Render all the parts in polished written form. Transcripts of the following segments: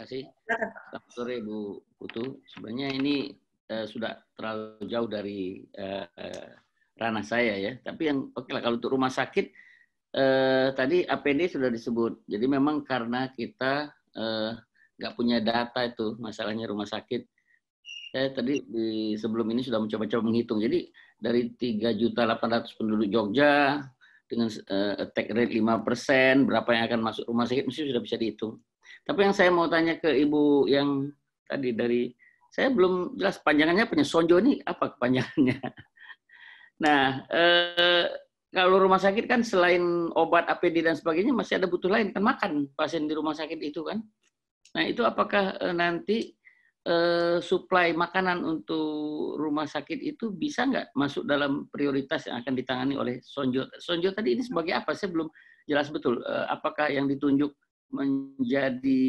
kasih. Selamat sore Bu Putu. Sebenarnya ini sudah terlalu jauh dari ranah saya ya. Tapi yang oke lah, kalau untuk rumah sakit tadi APD sudah disebut. Jadi memang karena kita nggak punya data itu masalahnya rumah sakit. Saya tadi sebelum ini sudah mencoba-coba menghitung. Jadi dari 3.800.000 penduduk Jogja dengan attack rate 5%, berapa yang akan masuk rumah sakit mesti sudah bisa dihitung. Tapi yang saya mau tanya ke Ibu yang tadi saya belum jelas panjangannya Sonjo ini apa kepanjangannya. Nah, kalau rumah sakit kan selain obat APD dan sebagainya masih ada butuh lain kan, makan pasien di rumah sakit itu kan. Nah, itu apakah nanti suplai makanan untuk rumah sakit itu bisa nggak masuk dalam prioritas yang akan ditangani oleh Sonjo? Sonjo tadi ini sebagai apa? Saya belum jelas betul. Apakah yang ditunjuk menjadi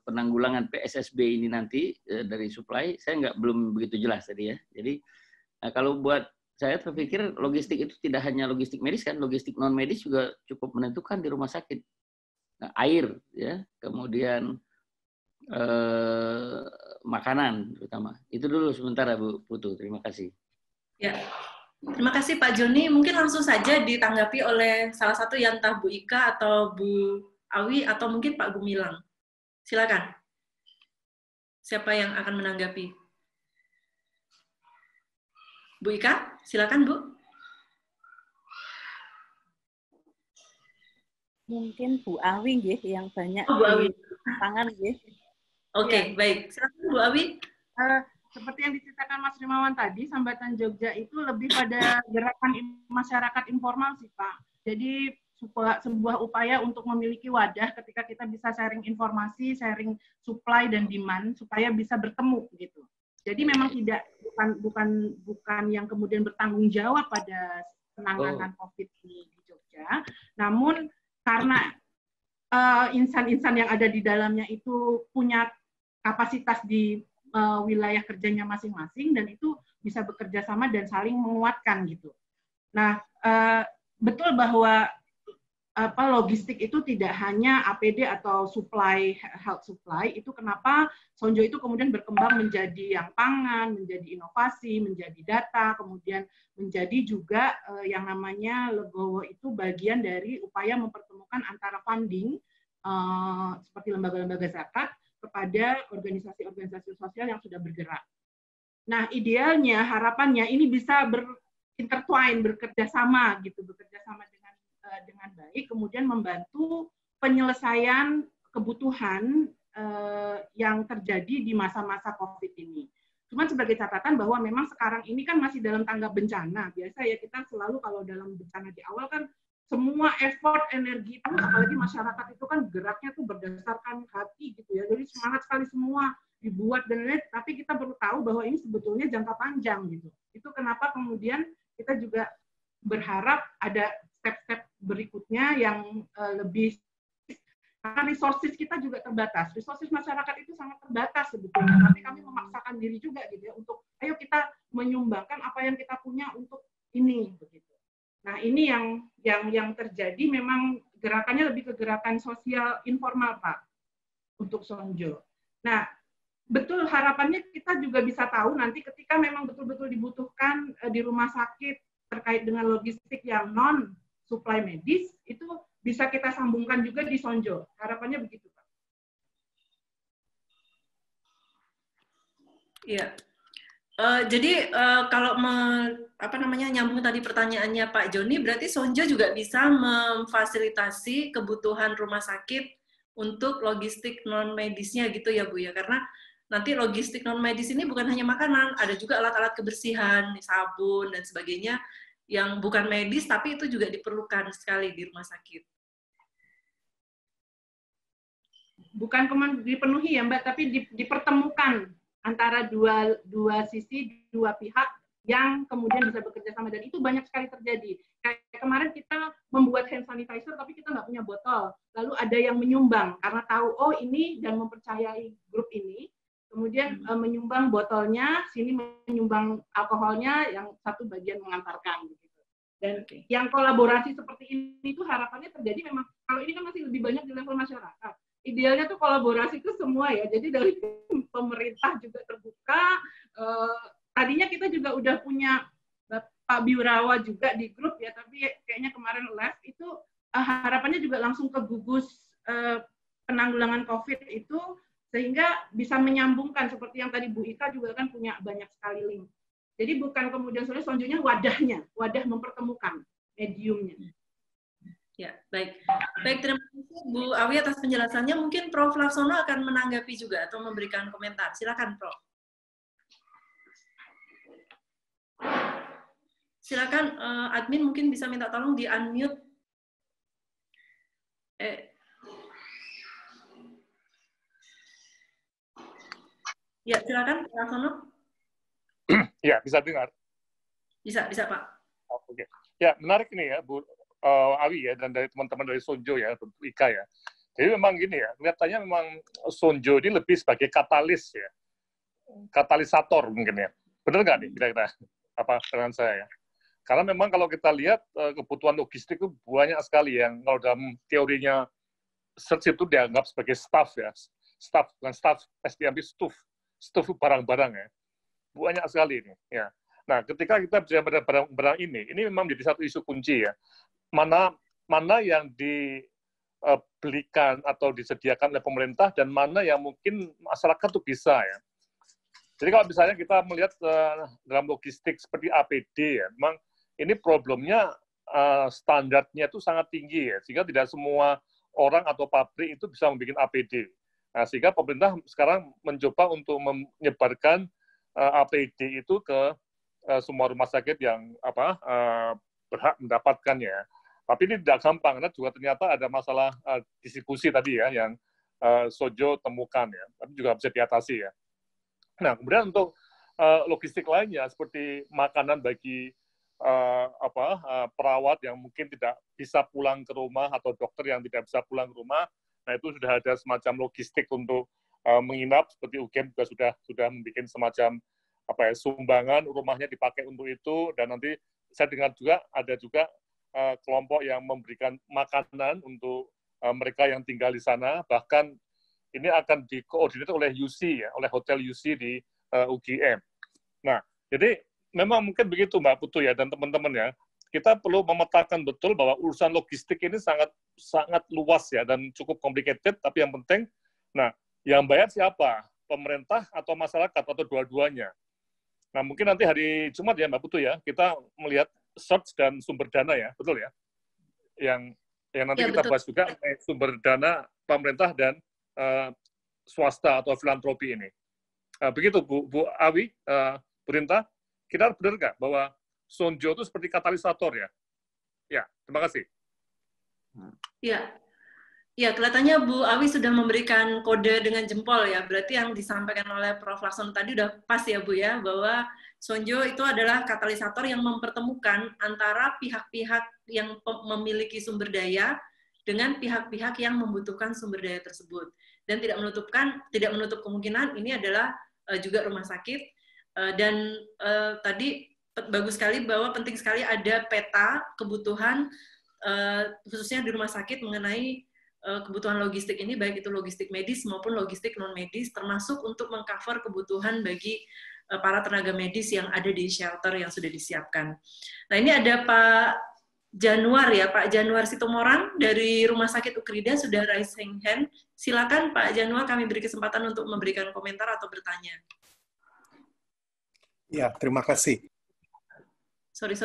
penanggulangan PSSB ini nanti dari suplai? Saya belum begitu jelas tadi ya. Jadi kalau buat saya terpikir logistik itu tidak hanya logistik medis kan, logistik non medis juga cukup menentukan di rumah sakit. Nah, air ya, kemudian makanan terutama. Itu dulu sementara Bu Putu. Terima kasih. Ya, terima kasih Pak Joni. Mungkin langsung saja ditanggapi oleh salah satu yang entah Bu Ika atau Bu Awi atau mungkin Pak Gumilang. Silakan. Siapa yang akan menanggapi? Bu Ika, silakan Bu. Mungkin Bu Awi yang banyak Bu Awi. tangan Oke, baik. Silakan Bu Awi. Seperti yang diceritakan Mas Rimawan tadi, Sambatan Jogja itu lebih pada gerakan masyarakat informal sih Pak. Jadi sebuah upaya untuk memiliki wadah ketika kita bisa sharing informasi, sharing supply dan demand supaya bisa bertemu gitu. Jadi memang bukan yang kemudian bertanggung jawab pada penanganan COVID di Jogja, namun karena insan-insan yang ada di dalamnya itu punya kapasitas di wilayah kerjanya masing-masing dan itu bisa bekerja sama dan saling menguatkan gitu. Nah, betul bahwa logistik itu tidak hanya APD atau supply, health supply, itu kenapa Sonjo itu kemudian berkembang menjadi yang pangan, menjadi inovasi, menjadi data, kemudian menjadi juga yang namanya Legowo itu bagian dari upaya mempertemukan antara funding seperti lembaga-lembaga zakat kepada organisasi-organisasi sosial yang sudah bergerak. Nah, idealnya, harapannya ini bisa berintertwine, bekerja sama dengan baik, kemudian membantu penyelesaian kebutuhan yang terjadi di masa-masa COVID ini. Cuman sebagai catatan bahwa memang sekarang ini kan masih dalam tanggap bencana. Biasa ya kita selalu kalau dalam bencana di awal kan semua effort, energi itu, apalagi masyarakat itu kan geraknya tuh berdasarkan hati gitu ya. Jadi semangat sekali semua dibuat dan lain, tapi kita perlu tahu bahwa ini sebetulnya jangka panjang gitu. Itu kenapa kemudian kita juga berharap ada step-step berikutnya yang lebih, karena resources kita juga terbatas. Resources masyarakat itu sangat terbatas sebetulnya, tapi kami memaksakan diri juga gitu ya untuk ayo kita menyumbangkan apa yang kita punya untuk ini begitu. Nah, ini yang terjadi memang gerakannya lebih ke gerakan sosial informal, Pak, untuk Sonjo. Nah, betul harapannya kita juga bisa tahu nanti ketika memang betul-betul dibutuhkan di rumah sakit terkait dengan logistik yang non-supply medis, itu bisa kita sambungkan juga di Sonjo. Harapannya begitu, Pak. Iya. Jadi kalau nyambung tadi pertanyaannya Pak Joni, berarti Sonjo juga bisa memfasilitasi kebutuhan rumah sakit untuk logistik non medisnya gitu ya Bu ya, karena nanti logistik non medis ini bukan hanya makanan, ada juga alat-alat kebersihan, sabun dan sebagainya yang bukan medis tapi itu juga diperlukan sekali di rumah sakit. Bukan dipenuhi ya Mbak, tapi dipertemukan antara dua sisi, dua pihak yang kemudian bisa bekerja sama, dan itu banyak sekali terjadi. Kayak kemarin kita membuat hand sanitizer tapi kita nggak punya botol, lalu ada yang menyumbang karena tahu oh ini dan mempercayai grup ini, kemudian menyumbang botolnya, sini menyumbang alkoholnya, yang satu bagian mengantarkan gitu. Dan yang kolaborasi seperti ini itu harapannya terjadi memang, kalau ini kan masih lebih banyak di level masyarakat. idealnya tuh kolaborasi itu semua ya. Jadi dari pemerintah juga terbuka. Tadinya kita juga udah punya Pak Biurawa juga di grup ya, tapi kayaknya kemarin live itu harapannya juga langsung ke gugus penanggulangan COVID itu, sehingga bisa menyambungkan seperti yang tadi Bu Ika juga kan punya banyak sekali link. Jadi bukan kemudian soalnya sonjonya wadahnya, wadah mempertemukan mediumnya. Ya, baik. Baik, terima kasih Bu Awi atas penjelasannya. Mungkin Prof. Laksono akan menanggapi juga atau memberikan komentar. Silakan, Prof. Silakan, admin mungkin bisa minta tolong di unmute. Ya, silakan, Pak Laksono. Ya, bisa dengar. Bisa Pak. Oke. Ya, menarik nih ya, Bu Awi ya, dan dari teman-teman dari Sonjo ya, tentu Ika ya. Jadi memang gini ya, kelihatannya memang Sonjo ini lebih sebagai katalis ya, katalisator mungkin ya. Benar nggak nih kira-kira apa dengan saya ya? Karena memang kalau kita lihat kebutuhan logistik itu banyak sekali yang kalau dalam teorinya search itu dianggap sebagai staff ya, staff bukan staff SDM, staff barang-barang ya, banyak sekali ini ya. Nah, ketika kita bicara pada barang-barang ini memang menjadi satu isu kunci ya. Mana yang dibelikan atau disediakan oleh pemerintah dan mana yang mungkin masyarakat tuh bisa ya. Jadi kalau misalnya kita melihat dalam logistik seperti APD ya, memang ini problemnya standarnya itu sangat tinggi ya, sehingga tidak semua orang atau pabrik itu bisa membuat APD. Nah, sehingga pemerintah sekarang mencoba untuk menyebarkan APD itu ke semua rumah sakit yang berhak mendapatkannya. Tapi ini tidak gampang, karena juga ternyata ada masalah distribusi tadi ya, yang Sonjo temukan ya, tapi juga bisa diatasi ya. Nah, kemudian untuk logistik lainnya, seperti makanan bagi perawat yang mungkin tidak bisa pulang ke rumah, atau dokter yang tidak bisa pulang ke rumah, nah itu sudah ada semacam logistik untuk menginap, seperti UGM juga sudah membuat semacam sumbangan, rumahnya dipakai untuk itu, dan nanti saya dengar juga ada juga kelompok yang memberikan makanan untuk mereka yang tinggal di sana, bahkan ini akan dikoordinir oleh UC ya, oleh Hotel UC di UGM. Nah, jadi memang mungkin begitu Mbak Putu ya dan teman-teman ya. Kita perlu memetakan betul bahwa urusan logistik ini sangat luas ya dan cukup complicated, tapi yang penting, nah, yang bayar siapa? Pemerintah atau masyarakat atau dua-duanya? Nah, mungkin nanti hari Jumat ya Mbak Putu ya, kita melihat search dan sumber dana ya, betul ya? Yang nanti kita bahas juga sumber dana pemerintah dan swasta atau filantropi ini. Begitu Bu Awi, Bu Rinta, kita benar nggak bahwa Sonjo itu seperti katalisator ya? Ya, terima kasih. Ya, kelihatannya Bu Awi sudah memberikan kode dengan jempol ya. Berarti yang disampaikan oleh Prof. Laksono tadi udah pas ya Bu ya, bahwa Sonjo itu adalah katalisator yang mempertemukan antara pihak-pihak yang memiliki sumber daya dengan pihak-pihak yang membutuhkan sumber daya tersebut. Dan tidak menutup kemungkinan ini adalah juga rumah sakit. Dan tadi bagus sekali bahwa penting sekali ada peta kebutuhan khususnya di rumah sakit mengenai kebutuhan logistik ini, baik itu logistik medis maupun logistik non-medis, termasuk untuk mengcover kebutuhan bagi para tenaga medis yang ada di shelter yang sudah disiapkan. Nah, ini ada Pak Januar ya, Pak Januar Sitomorang dari Rumah Sakit Ukrida sudah raising hand. Silakan Pak Januar, kami beri kesempatan untuk memberikan komentar atau bertanya. Ya, terima kasih. Sorry.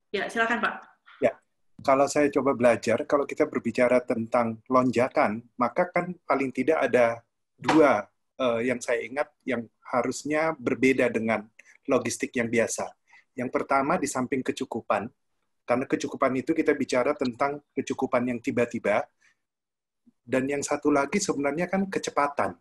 Ya, silakan Pak. Ya, kalau saya coba belajar, kalau kita berbicara tentang lonjakan, maka kan paling tidak ada dua yang saya ingat yang harusnya berbeda dengan logistik yang biasa. Yang pertama, di samping kecukupan, karena kecukupan itu kita bicara tentang kecukupan yang tiba-tiba, dan yang satu lagi sebenarnya kan kecepatan,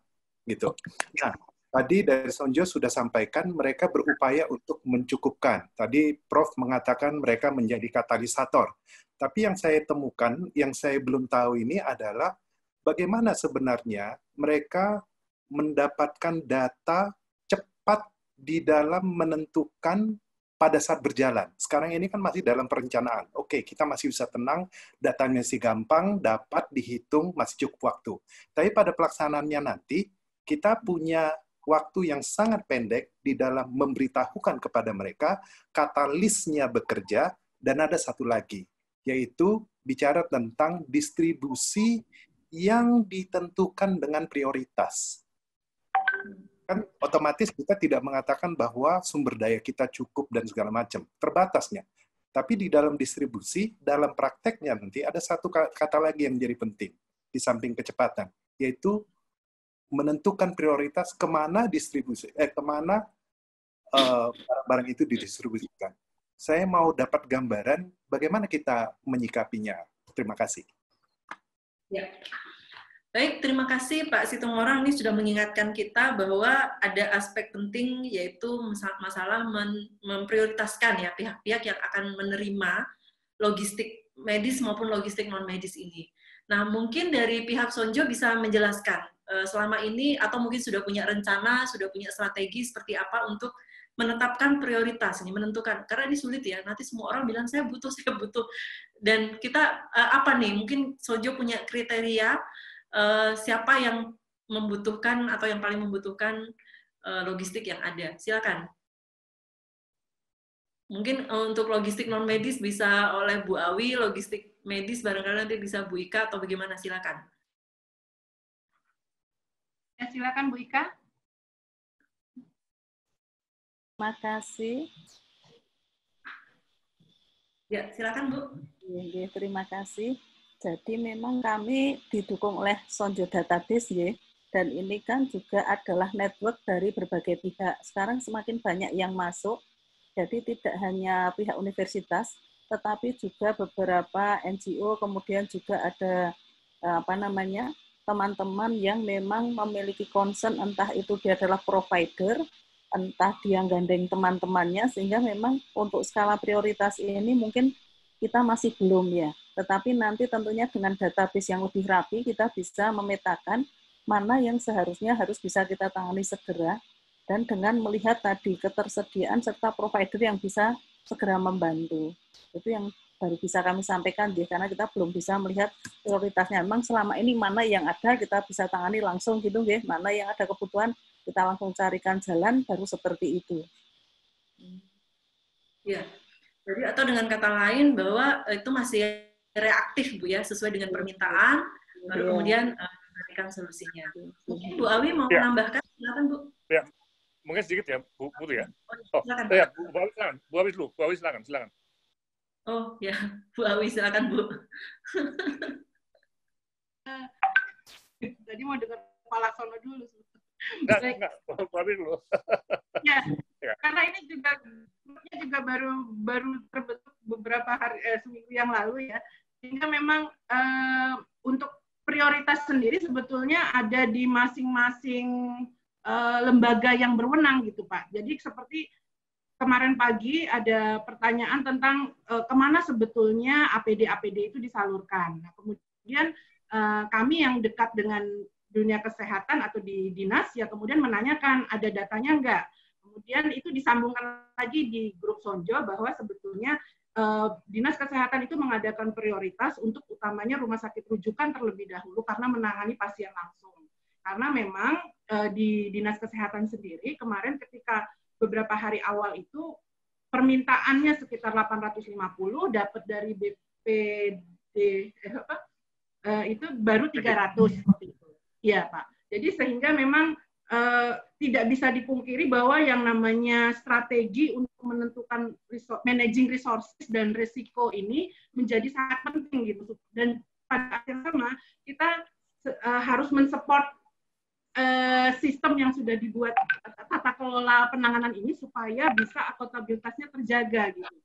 gitu. Nah, tadi dari Sonjo sudah sampaikan mereka berupaya untuk mencukupkan. Tadi Prof mengatakan mereka menjadi katalisator. Tapi yang saya temukan, yang saya belum tahu ini adalah bagaimana sebenarnya mereka mendapatkan data cepat di dalam menentukan pada saat berjalan. Sekarang ini kan masih dalam perencanaan. Oke, kita masih bisa tenang, datanya masih gampang, dapat dihitung, masih cukup waktu. Tapi pada pelaksanaannya nanti, kita punya waktu yang sangat pendek di dalam memberitahukan kepada mereka, katalisnya bekerja, dan ada satu lagi, yaitu bicara tentang distribusi yang ditentukan dengan prioritas. Kan otomatis kita tidak mengatakan bahwa sumber daya kita cukup dan segala macam, terbatasnya. Tapi di dalam distribusi, dalam prakteknya nanti ada satu kata lagi yang jadi penting di samping kecepatan, yaitu menentukan prioritas kemana distribusi, kemana barang-barang itu didistribusikan. Saya mau dapat gambaran bagaimana kita menyikapinya. Terima kasih. Ya. Baik, terima kasih Pak Situmorang, ini sudah mengingatkan kita bahwa ada aspek penting yaitu masalah memprioritaskan ya pihak-pihak yang akan menerima logistik medis maupun logistik non-medis ini. Nah, mungkin dari pihak Sonjo bisa menjelaskan selama ini atau mungkin sudah punya rencana, sudah punya strategi seperti apa untuk menetapkan prioritas, ini menentukan, karena ini sulit ya, nanti semua orang bilang saya butuh, dan kita apa nih, mungkin Sonjo punya kriteria siapa yang membutuhkan atau yang paling membutuhkan logistik yang ada. Silakan. Mungkin untuk logistik non medis bisa oleh Bu Awi, logistik medis barangkali nanti bisa Bu Ika atau bagaimana, silakan. Ya, silakan Bu Ika. Terima kasih. Ya, silakan Bu. Ya, terima kasih. Jadi memang kami didukung oleh Sonjo Database, ya, dan ini kan juga adalah network dari berbagai pihak. Sekarang semakin banyak yang masuk, jadi tidak hanya pihak universitas, tetapi juga beberapa NGO, kemudian juga ada teman-teman yang memang memiliki concern, entah itu dia adalah provider, entah dia gandeng teman-temannya, sehingga memang untuk skala prioritas ini mungkin kita masih belum ya. Tetapi nanti tentunya dengan database yang lebih rapi, kita bisa memetakan mana yang seharusnya harus bisa kita tangani segera, dan dengan melihat tadi ketersediaan serta provider yang bisa segera membantu. Itu yang baru bisa kami sampaikan, ya, karena kita belum bisa melihat prioritasnya. Memang selama ini mana yang ada kita bisa tangani langsung gitu, ya. Mana yang ada kebutuhan kita langsung carikan jalan, baru seperti itu. Ya. Jadi atau dengan kata lain bahwa itu masih reaktif Bu ya, sesuai dengan permintaan, baru kemudian memberikan solusinya. Mungkin Bu Awi mau menambahkan, silakan Bu. Ya, mungkin sedikit ya Bu ya. Silakan. Ya, Bu Awi silakan. Bu Awi dulu. Bu Awi silakan. Oh ya, Bu Awi silakan Bu. Tadi mau dengar Pak Laksono dulu. Enggak, Bu Awi dulu. Ya, karena ini juga baru terbentuk beberapa hari seminggu yang lalu ya, sehingga memang untuk prioritas sendiri sebetulnya ada di masing-masing lembaga yang berwenang gitu Pak. Jadi seperti kemarin pagi ada pertanyaan tentang kemana sebetulnya APD itu disalurkan. Nah, kemudian kami yang dekat dengan dunia kesehatan atau di dinas ya kemudian menanyakan ada datanya enggak. Kemudian itu disambungkan lagi di grup Sonjo bahwa sebetulnya Dinas Kesehatan itu mengadakan prioritas untuk utamanya rumah sakit rujukan terlebih dahulu karena menangani pasien langsung. Karena memang di Dinas Kesehatan sendiri kemarin ketika beberapa hari awal itu permintaannya sekitar 850, dapat dari BPD itu baru 300 seperti itu. Iya Pak. Jadi sehingga memang tidak bisa dipungkiri bahwa yang namanya strategi untuk menentukan managing resources dan risiko ini menjadi sangat penting gitu. Dan pada akhirnya sama kita harus mensupport sistem yang sudah dibuat tata kelola penanganan ini supaya bisa akuntabilitasnya terjaga gitu.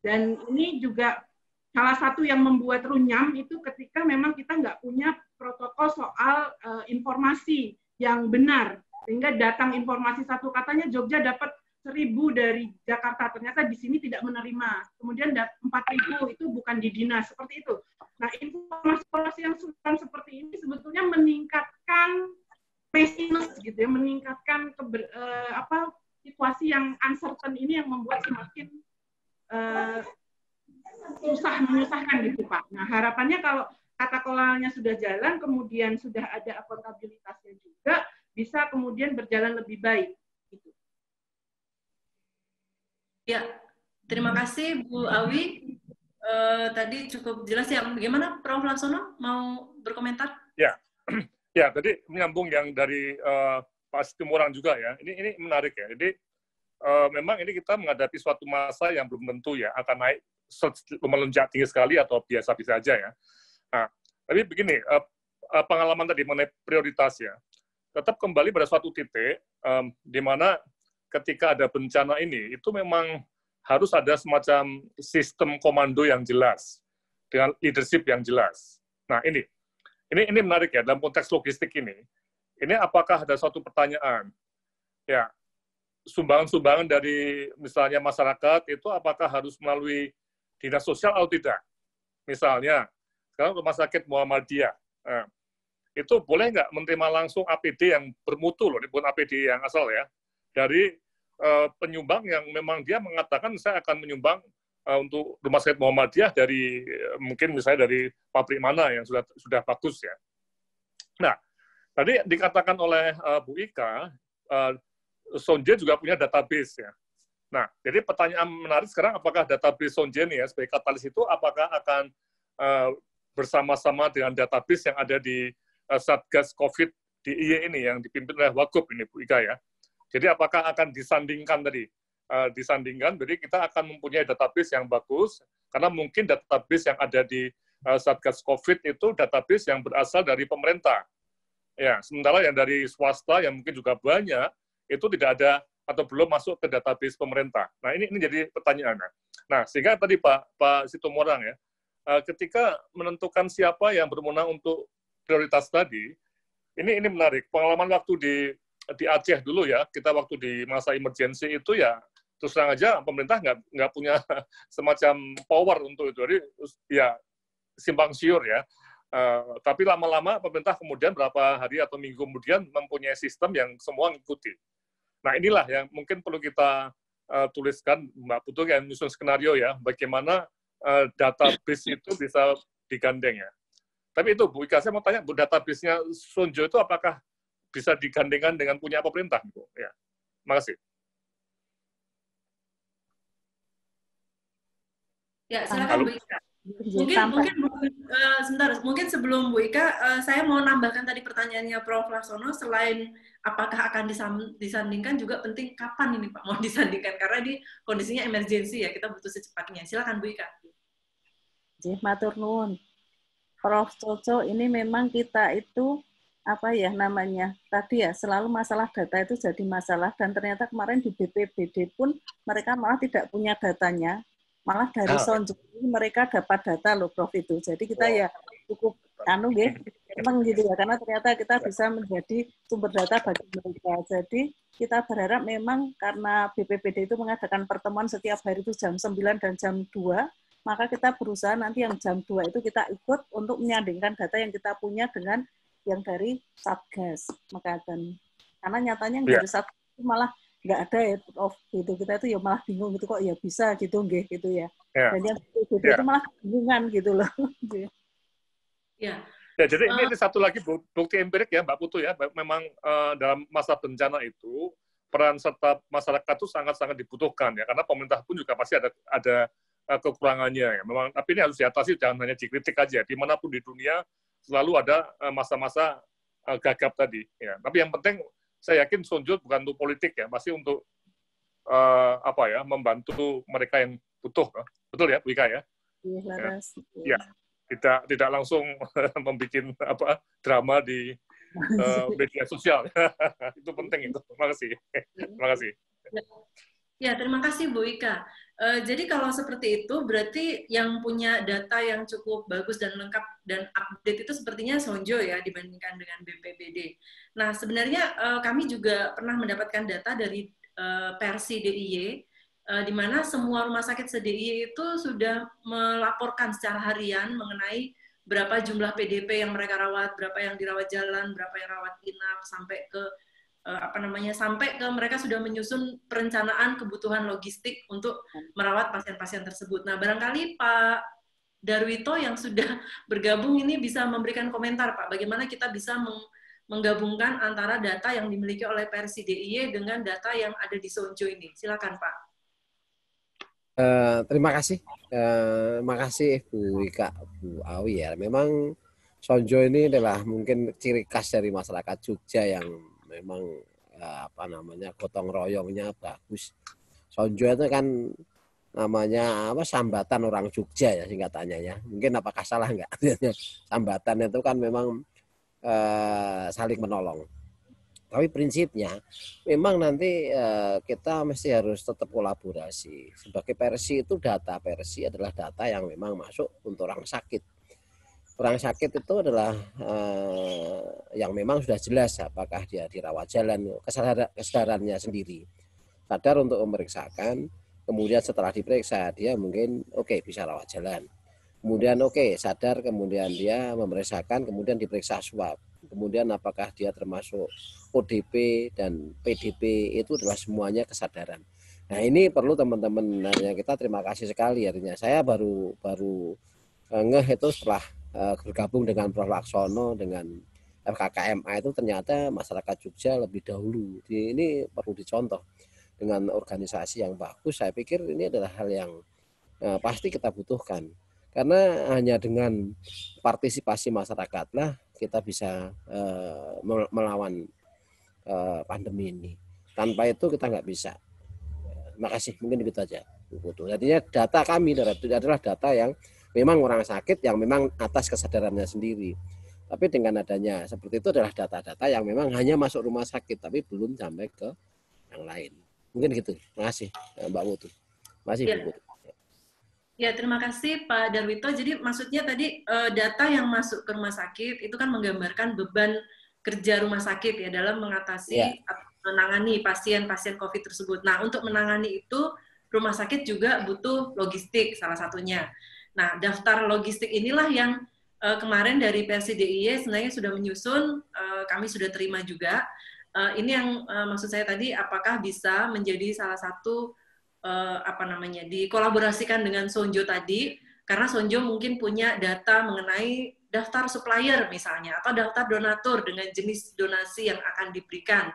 Dan ini juga salah satu yang membuat runyam itu ketika memang kita nggak punya protokol soal informasi yang benar, sehingga datang informasi satu katanya Jogja dapat 1.000 dari Jakarta, ternyata di sini tidak menerima, kemudian 4.000 itu bukan di dinas, seperti itu. Nah, informasi yang seperti ini sebetulnya meningkatkan messiness gitu ya, meningkatkan situasi yang uncertain ini yang membuat semakin menyusahkan gitu Pak. Nah harapannya kalau tata kelolanya sudah jalan, kemudian sudah ada akuntabilitasnya juga, bisa kemudian berjalan lebih baik. Gitu. Ya, terima kasih Bu Awi. Tadi cukup jelas ya. Bagaimana Prof. Laksono mau berkomentar? Ya, ya. Tadi menyambung yang dari Pak Situmorang juga ya. Ini menarik ya. Jadi memang ini kita menghadapi suatu masa yang belum tentu ya akan naik melonjak tinggi sekali atau biasa-biasa aja ya. Nah, tapi begini, pengalaman tadi mengenai prioritas ya. Tetap kembali pada suatu titik di mana ketika ada bencana ini itu memang harus ada semacam sistem komando yang jelas dengan leadership yang jelas. Nah, ini menarik ya dalam konteks logistik ini. Ini apakah ada suatu pertanyaan? Ya, sumbangan-sumbangan dari misalnya masyarakat itu apakah harus melalui dinas sosial atau tidak? Misalnya, sekarang Rumah Sakit Muhammadiyah, itu boleh nggak menerima langsung APD yang bermutu loh, bukan APD yang asal ya, dari penyumbang yang memang dia mengatakan saya akan menyumbang untuk Rumah Sakit Muhammadiyah dari mungkin misalnya dari pabrik mana yang sudah bagus ya. Nah, tadi dikatakan oleh Bu Ika, Sonje juga punya database ya. Nah, jadi pertanyaan menarik sekarang apakah database Sonje nih ya sebagai katalis itu apakah akan bersama-sama dengan database yang ada di Satgas COVID di DIY ini yang dipimpin oleh Wagub ini Bu Ika ya. Jadi apakah akan disandingkan tadi? Disandingkan, jadi kita akan mempunyai database yang bagus, karena mungkin database yang ada di Satgas COVID itu database yang berasal dari pemerintah. Ya, sementara yang dari swasta yang mungkin juga banyak, itu tidak ada atau belum masuk ke database pemerintah. Nah, ini jadi pertanyaannya. Nah, sehingga tadi Pak Situmorang ya, ketika menentukan siapa yang berwenang untuk prioritas tadi, ini menarik. Pengalaman waktu di Aceh dulu ya, kita waktu di masa emergency itu ya, terus terang aja pemerintah nggak punya semacam power untuk itu. Jadi ya simpang siur ya. Tapi lama-lama pemerintah kemudian berapa hari atau minggu kemudian mempunyai sistem yang semua ngikuti. Nah inilah yang mungkin perlu kita tuliskan, Mbak Putu, yang menyusun skenario ya, bagaimana database itu bisa digandeng ya. Tapi itu Bu Ika, saya mau tanya, Bu, database-nya Sonjo itu apakah bisa digandengkan dengan punya pemerintah, Bu? Ya, makasih. Ya, silakan Bu Ika. Mungkin sebelum Bu Ika, saya mau nambahkan tadi pertanyaannya Prof. Laksono, selain apakah akan disandingkan, juga penting kapan ini Pak mau disandingkan, karena di kondisinya emergensi ya, kita butuh secepatnya. Silakan Bu Ika. Matur nuwun. Prof. Coco, ini memang kita itu apa ya namanya tadi ya, selalu masalah data itu jadi masalah, dan ternyata kemarin di BPBD pun mereka malah tidak punya datanya, malah dari Sonjo ini mereka dapat data loh Prof itu. Jadi kita ya cukup senang gitu ya, karena ternyata kita bisa menjadi sumber data bagi mereka. Jadi kita berharap memang karena BPBD itu mengadakan pertemuan setiap hari itu jam 9 dan jam 2, maka kita berusaha nanti yang jam 2 itu kita ikut untuk menyandingkan data yang kita punya dengan yang dari Satgas. Karena nyatanya dari Satgas itu malah nggak ada ya, gitu. Kita itu ya malah bingung gitu, kok ya bisa gitu, gitu ya. Dan yang itu malah kebingungan gitu loh. Ya, jadi ini satu lagi bukti empirik ya Mbak Putu ya, memang dalam masa bencana itu peran serta masyarakat itu sangat-sangat dibutuhkan ya, karena pemerintah pun juga pasti ada kekurangannya ya. Memang, tapi ini harus diatasi, jangan hanya dikritik aja. Dimanapun di dunia selalu ada masa-masa gagap tadi. Ya. Tapi yang penting saya yakin Sonjo bukan untuk politik ya, pasti untuk membantu mereka yang butuh. Betul ya, Bu Ika ya? Iya. Ya. Tidak langsung membuat drama di media sosial. Itu penting itu. Terima kasih. Ya, terima kasih Bu Ika. Jadi kalau seperti itu, berarti yang punya data yang cukup bagus dan lengkap dan update itu sepertinya Sonjo ya, dibandingkan dengan BPBD. Nah, sebenarnya kami juga pernah mendapatkan data dari Persi DIY, di mana semua rumah sakit se-DIY itu sudah melaporkan secara harian mengenai berapa jumlah PDP yang mereka rawat, berapa yang dirawat jalan, berapa yang rawat inap, sampai ke sampai ke mereka sudah menyusun perencanaan kebutuhan logistik untuk merawat pasien-pasien tersebut. Nah, barangkali Pak Darwito yang sudah bergabung ini bisa memberikan komentar, Pak, bagaimana kita bisa menggabungkan antara data yang dimiliki oleh PRC DIY dengan data yang ada di Sonjo ini. Silakan, Pak. Terima kasih. Makasih Bu Ika, Bu Awi ya. Memang Sonjo ini adalah mungkin ciri khas dari masyarakat Jogja yang memang gotong royongnya bagus. Sonjo itu kan namanya sambatan orang Jogja ya singkatannya ya. Mungkin apakah salah enggak? Sambatan itu kan memang saling menolong. Tapi prinsipnya memang nanti kita mesti harus tetap kolaborasi. Sebagai PRC itu data PRC adalah data yang memang masuk untuk orang sakit. Orang sakit itu adalah yang memang sudah jelas apakah dia dirawat jalan, kesadarannya sendiri. Sadar untuk memeriksakan, kemudian setelah diperiksa dia mungkin bisa rawat jalan. Kemudian sadar, kemudian dia memeriksakan, kemudian diperiksa swab. Kemudian apakah dia termasuk ODP dan PDP, itu adalah semuanya kesadaran. Nah ini perlu teman-teman, kita terima kasih sekali artinya. Saya baru ngeh itu setelah bergabung dengan Prof. Laksono dengan FKKMA itu ternyata masyarakat Jogja lebih dahulu. Ini perlu dicontoh dengan organisasi yang bagus. Saya pikir ini adalah hal yang pasti kita butuhkan. Karena hanya dengan partisipasi masyarakatlah kita bisa melawan pandemi ini. Tanpa itu kita nggak bisa. Terima kasih, mungkin begitu aja. Jadinya data kami adalah data yang memang orang sakit yang memang atas kesadarannya sendiri. Tapi dengan adanya seperti itu adalah data-data yang memang hanya masuk rumah sakit, tapi belum sampai ke yang lain. Mungkin gitu. Terima kasih Mbak Mutu. Terima kasih Bu Mutu. Ya, terima kasih Pak Darwito. Jadi maksudnya tadi data yang masuk ke rumah sakit itu kan menggambarkan beban kerja rumah sakit ya dalam mengatasi atau menangani pasien-pasien COVID tersebut. Nah, untuk menangani itu rumah sakit juga butuh logistik salah satunya. Nah, daftar logistik inilah yang kemarin dari PRC DIY sebenarnya sudah menyusun, kami sudah terima juga. Ini yang maksud saya tadi, apakah bisa menjadi salah satu dikolaborasikan dengan Sonjo tadi, karena Sonjo mungkin punya data mengenai daftar supplier misalnya, atau daftar donatur dengan jenis donasi yang akan diberikan.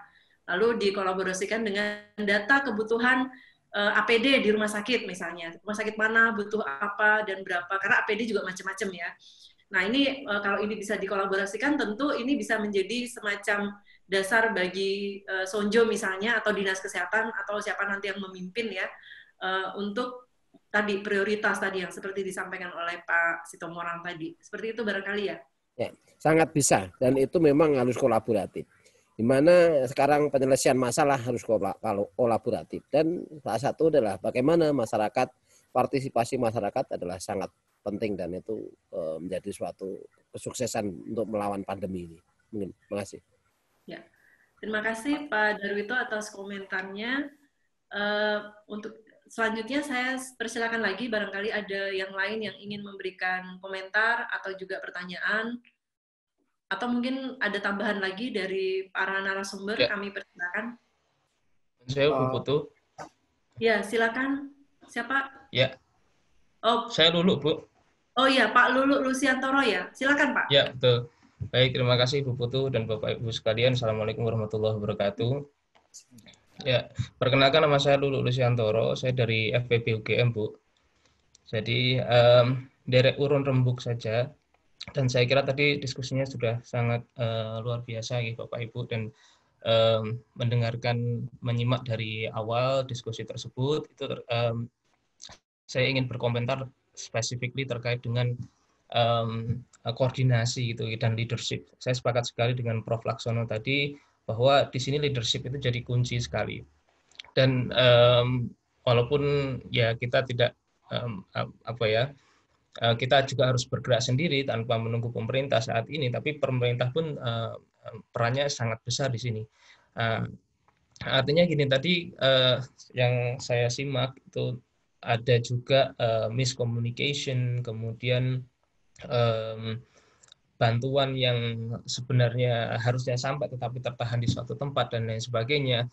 Lalu dikolaborasikan dengan data kebutuhan APD di rumah sakit misalnya, rumah sakit mana butuh apa dan berapa, karena APD juga macam-macam ya. Nah ini kalau ini bisa dikolaborasikan tentu ini bisa menjadi semacam dasar bagi Sonjo misalnya atau dinas kesehatan atau siapa nanti yang memimpin ya untuk tadi prioritas tadi yang seperti disampaikan oleh Pak Sitomorang tadi. Seperti itu barangkali ya? Ya, sangat bisa dan itu memang harus kolaboratif. Di mana sekarang penyelesaian masalah harus kolaboratif dan salah satu adalah bagaimana masyarakat, partisipasi masyarakat adalah sangat penting dan itu menjadi suatu kesuksesan untuk melawan pandemi ini. Mungkin, terima kasih. Ya, terima kasih Pak Darwito atas komentarnya. Untuk selanjutnya saya persilakan lagi barangkali ada yang lain yang ingin memberikan komentar atau juga pertanyaan. Atau mungkin ada tambahan lagi dari para narasumber, kami persilakan. Saya Bu Putu. Ya, silakan. Siapa? Ya. Oh, saya Lulu, Bu. Oh iya, Pak Lulu Lusiantoro ya. Silakan, Pak. Ya, betul. Baik, terima kasih Bu Putu dan Bapak Ibu sekalian. Assalamualaikum warahmatullahi wabarakatuh. Ya, perkenalkan nama saya Lulu Lusiantoro. Saya dari FPB UGM, Bu. Jadi, derek urun rembuk saja. Dan saya kira tadi diskusinya sudah sangat luar biasa ya Bapak Ibu dan menyimak dari awal diskusi tersebut itu saya ingin berkomentar specifically terkait dengan koordinasi gitu dan leadership. Saya sepakat sekali dengan Prof. Laksono tadi bahwa di sini leadership itu jadi kunci sekali. Dan walaupun ya kita tidak kita juga harus bergerak sendiri tanpa menunggu pemerintah saat ini, tapi pemerintah pun perannya sangat besar di sini. Artinya gini, tadi yang saya simak itu ada juga miscommunication, kemudian bantuan yang sebenarnya harusnya sampai tetapi tertahan di suatu tempat dan lain sebagainya,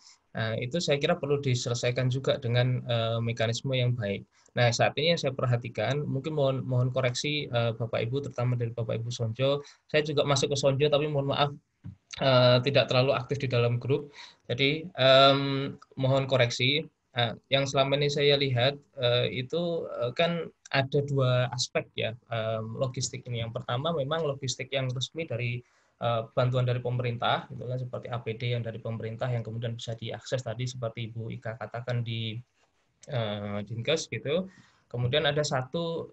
itu saya kira perlu diselesaikan juga dengan mekanisme yang baik. Nah, saat ini yang saya perhatikan, mungkin mohon koreksi Bapak Ibu, terutama dari Bapak Ibu Sonjo. Saya juga masuk ke Sonjo, tapi mohon maaf tidak terlalu aktif di dalam grup. Jadi mohon koreksi. Yang selama ini saya lihat itu kan ada dua aspek ya logistik ini. Yang pertama memang logistik yang resmi dari bantuan dari pemerintah, gitu kan, seperti APD yang dari pemerintah yang kemudian bisa diakses tadi seperti Ibu Ika katakan di Dinkes gitu. Kemudian ada satu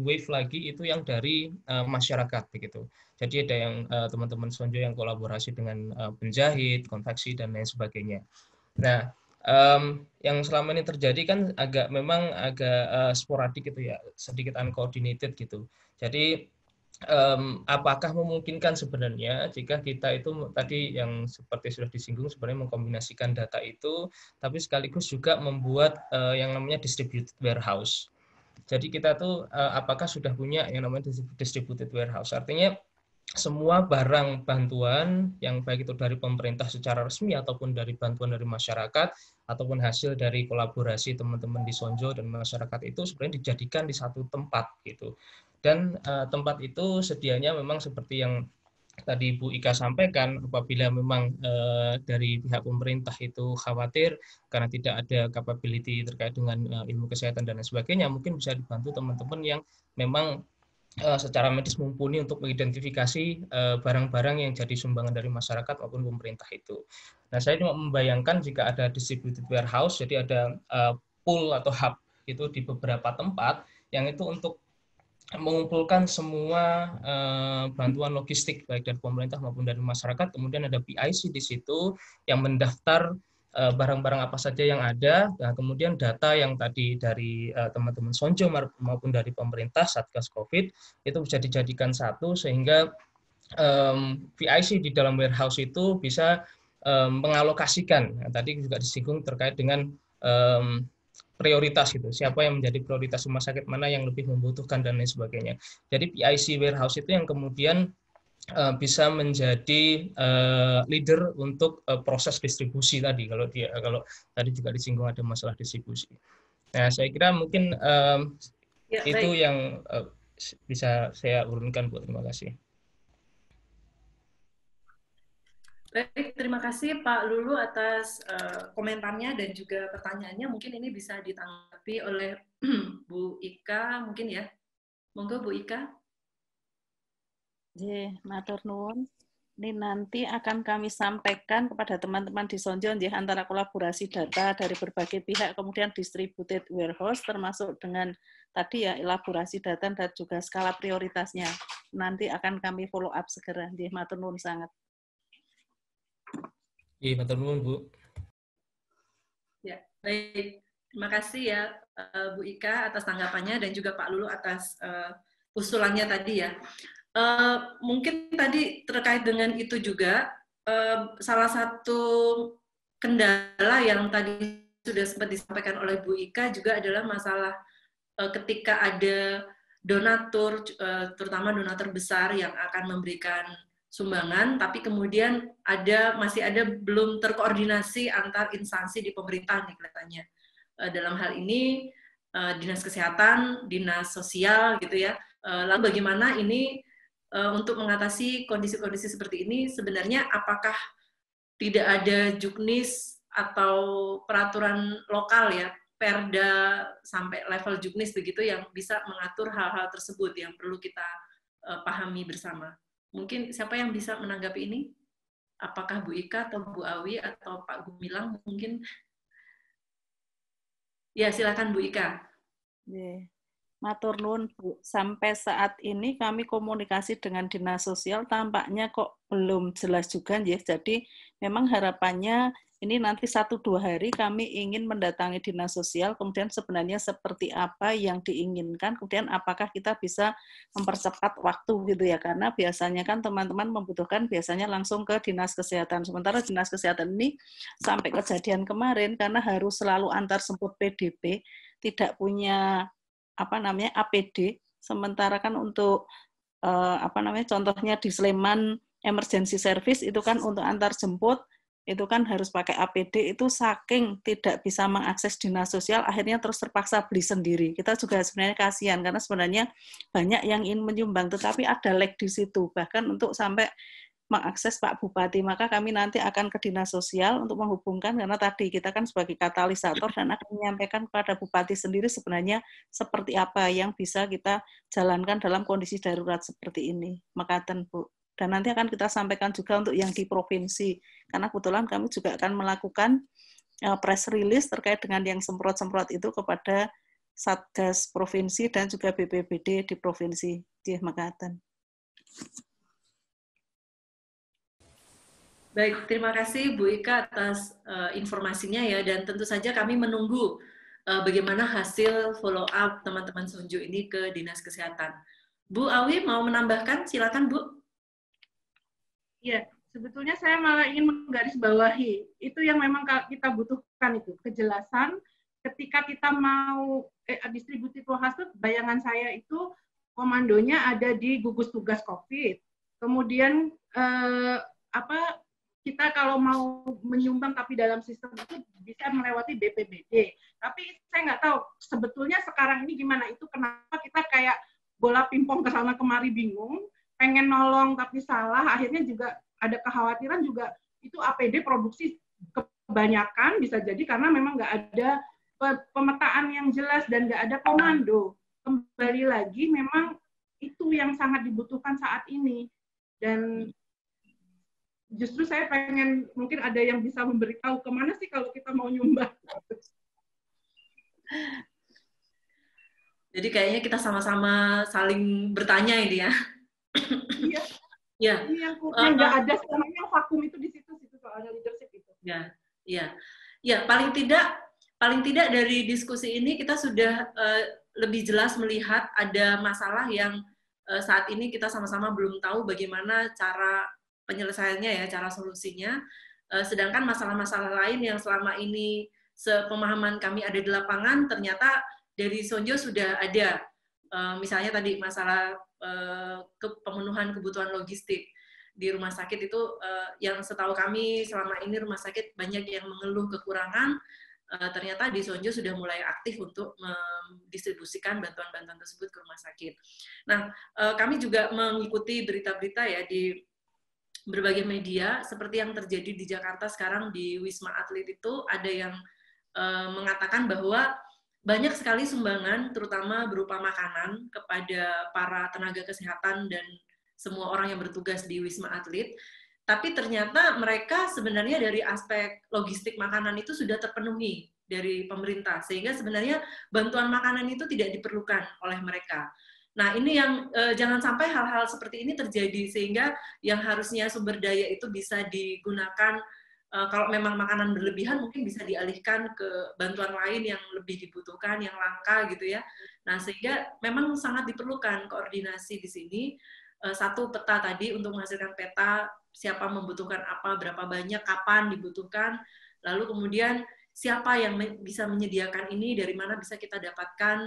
wave lagi itu yang dari masyarakat begitu. Jadi ada yang teman-teman Sonjo yang kolaborasi dengan penjahit, konveksi dan lain sebagainya. Nah, yang selama ini terjadi kan memang agak sporadik gitu ya, sedikit uncoordinated gitu. Jadi apakah memungkinkan sebenarnya jika kita itu tadi yang seperti sudah disinggung sebenarnya mengkombinasikan data itu, tapi sekaligus juga membuat yang namanya distributed warehouse. Jadi kita tuh apakah sudah punya yang namanya distributed warehouse? Artinya semua barang bantuan yang baik itu dari pemerintah secara resmi ataupun dari bantuan dari masyarakat ataupun hasil dari kolaborasi teman-teman di Sonjo dan masyarakat itu sebenarnya dijadikan di satu tempat gitu. Dan tempat itu sedianya memang seperti yang tadi Bu Ika sampaikan, apabila memang dari pihak pemerintah itu khawatir karena tidak ada capability terkait dengan ilmu kesehatan dan lain sebagainya, mungkin bisa dibantu teman-teman yang memang secara medis mumpuni untuk mengidentifikasi barang-barang yang jadi sumbangan dari masyarakat maupun pemerintah itu. Nah, saya cuma membayangkan jika ada distributed warehouse, jadi ada pool atau hub itu di beberapa tempat yang itu untuk mengumpulkan semua bantuan logistik baik dari pemerintah maupun dari masyarakat, kemudian ada PIC di situ yang mendaftar barang-barang apa saja yang ada, nah, kemudian data yang tadi dari teman-teman Sonjo maupun dari pemerintah Satgas COVID itu bisa dijadikan satu sehingga PIC di dalam warehouse itu bisa mengalokasikan. Nah, tadi juga disinggung terkait dengan prioritas gitu, siapa yang menjadi prioritas rumah sakit mana yang lebih membutuhkan dan lain sebagainya. Jadi PIC warehouse itu yang kemudian bisa menjadi leader untuk proses distribusi tadi kalau tadi juga disinggung ada masalah distribusi. Nah, saya kira mungkin itu baik. Yang bisa saya urunkan, Bu. Terima kasih. Baik, terima kasih Pak Lulu atas komentarnya dan juga pertanyaannya. Mungkin ini bisa ditanggapi oleh Bu Ika, mungkin ya. Monggo Bu Ika. Matur nuwun. Ini nanti akan kami sampaikan kepada teman-teman di Sonjo antara kolaborasi data dari berbagai pihak, kemudian distributed warehouse, termasuk dengan tadi ya elaborasi data dan juga skala prioritasnya. Nanti akan kami follow up segera. Matur nuwun sangat. Iya, matur nuwun, Bu. Ya, baik. Terima kasih ya Bu Ika atas tanggapannya dan juga Pak Lulu atas usulannya tadi ya. Mungkin tadi terkait dengan itu juga salah satu kendala yang tadi sudah sempat disampaikan oleh Bu Ika juga adalah masalah ketika ada donatur, terutama donatur besar yang akan memberikan sumbangan, tapi kemudian masih ada belum terkoordinasi antar instansi di pemerintah nih kelihatannya. Dalam hal ini dinas kesehatan, dinas sosial gitu ya. Lalu bagaimana ini untuk mengatasi kondisi-kondisi seperti ini, sebenarnya apakah tidak ada juknis atau peraturan lokal ya, perda sampai level juknis begitu yang bisa mengatur hal-hal tersebut yang perlu kita pahami bersama. Mungkin siapa yang bisa menanggapi ini? Apakah Bu Ika atau Bu Awi atau Pak Gumilang mungkin? Ya, silakan Bu Ika. Matur nuwun, Bu. Sampai saat ini kami komunikasi dengan Dinas Sosial tampaknya kok belum jelas juga ya. Jadi memang harapannya ini nanti 1-2 hari kami ingin mendatangi Dinas Sosial, kemudian sebenarnya seperti apa yang diinginkan, kemudian apakah kita bisa mempercepat waktu gitu ya, karena biasanya kan teman-teman membutuhkan biasanya langsung ke Dinas Kesehatan. Sementara Dinas Kesehatan ini sampai kejadian kemarin karena harus selalu antar semput PDP, tidak punya APD, sementara kan untuk contohnya di Sleman emergency service itu kan untuk antar jemput itu kan harus pakai APD, itu saking tidak bisa mengakses dinas sosial akhirnya terus terpaksa beli sendiri. Kita juga sebenarnya kasihan karena sebenarnya banyak yang ingin menyumbang tetapi ada lag di situ bahkan untuk sampai mengakses Pak Bupati. Maka kami nanti akan ke dinas sosial untuk menghubungkan karena tadi kita kan sebagai katalisator dan akan menyampaikan kepada Bupati sendiri sebenarnya seperti apa yang bisa kita jalankan dalam kondisi darurat seperti ini. Makaten Bu. Dan nanti akan kita sampaikan juga untuk yang di provinsi. Karena kebetulan kami juga akan melakukan press release terkait dengan yang semprot-semprot itu kepada Satgas Provinsi dan juga BPBD di Provinsi. Makaten. Baik, terima kasih Bu Ika atas informasinya ya. Dan tentu saja kami menunggu bagaimana hasil follow up teman-teman Sonjo ini ke Dinas Kesehatan. Bu Awi mau menambahkan? Silakan Bu. Iya, sebetulnya saya malah ingin menggarisbawahi itu yang memang kita butuhkan itu kejelasan ketika kita mau distribusi Kohasut. Bayangan saya itu komandonya ada di gugus tugas COVID. Kemudian kita kalau mau menyumbang tapi dalam sistem itu bisa melewati BPBD. Tapi saya nggak tahu sebetulnya sekarang ini gimana itu kenapa kita kayak bola pingpong ke sana kemari bingung. Pengen nolong tapi salah, akhirnya juga ada kekhawatiran juga itu APD produksi kebanyakan bisa jadi karena memang nggak ada pemetaan yang jelas dan nggak ada komando. Kembali lagi memang itu yang sangat dibutuhkan saat ini dan justru saya pengen mungkin ada yang bisa memberitahu kemana sih kalau kita mau nyumbang. Jadi kayaknya kita sama-sama saling bertanya ini ya. Iya. Ya. Ini yang nggak ada selama yang vakum itu di situ soalnya leadership itu. Ya, ya, ya. Paling tidak dari diskusi ini kita sudah lebih jelas melihat ada masalah yang saat ini kita sama-sama belum tahu bagaimana cara penyelesaiannya ya, cara solusinya. Sedangkan masalah-masalah lain yang selama ini sepemahaman kami ada di lapangan ternyata dari Sonjo sudah ada. Misalnya tadi masalah pemenuhan kebutuhan logistik di rumah sakit itu yang setahu kami selama ini rumah sakit banyak yang mengeluh kekurangan, ternyata di Sonjo sudah mulai aktif untuk mendistribusikan bantuan-bantuan tersebut ke rumah sakit. Nah, kami juga mengikuti berita-berita ya di berbagai media seperti yang terjadi di Jakarta sekarang di Wisma Atlet itu ada yang mengatakan bahwa banyak sekali sumbangan, terutama berupa makanan, kepada para tenaga kesehatan dan semua orang yang bertugas di Wisma Atlet. Tapi ternyata mereka sebenarnya dari aspek logistik makanan itu sudah terpenuhi dari pemerintah. Sehingga sebenarnya bantuan makanan itu tidak diperlukan oleh mereka. Nah, ini yang jangan sampai hal-hal seperti ini terjadi. Sehingga yang harusnya sumber daya itu bisa digunakan kalau memang makanan berlebihan mungkin bisa dialihkan ke bantuan lain yang lebih dibutuhkan, yang langka gitu ya. Nah, sehingga memang sangat diperlukan koordinasi di sini. Satu peta tadi untuk menghasilkan peta siapa membutuhkan apa, berapa banyak, kapan dibutuhkan. Lalu kemudian siapa yang bisa menyediakan ini, dari mana bisa kita dapatkan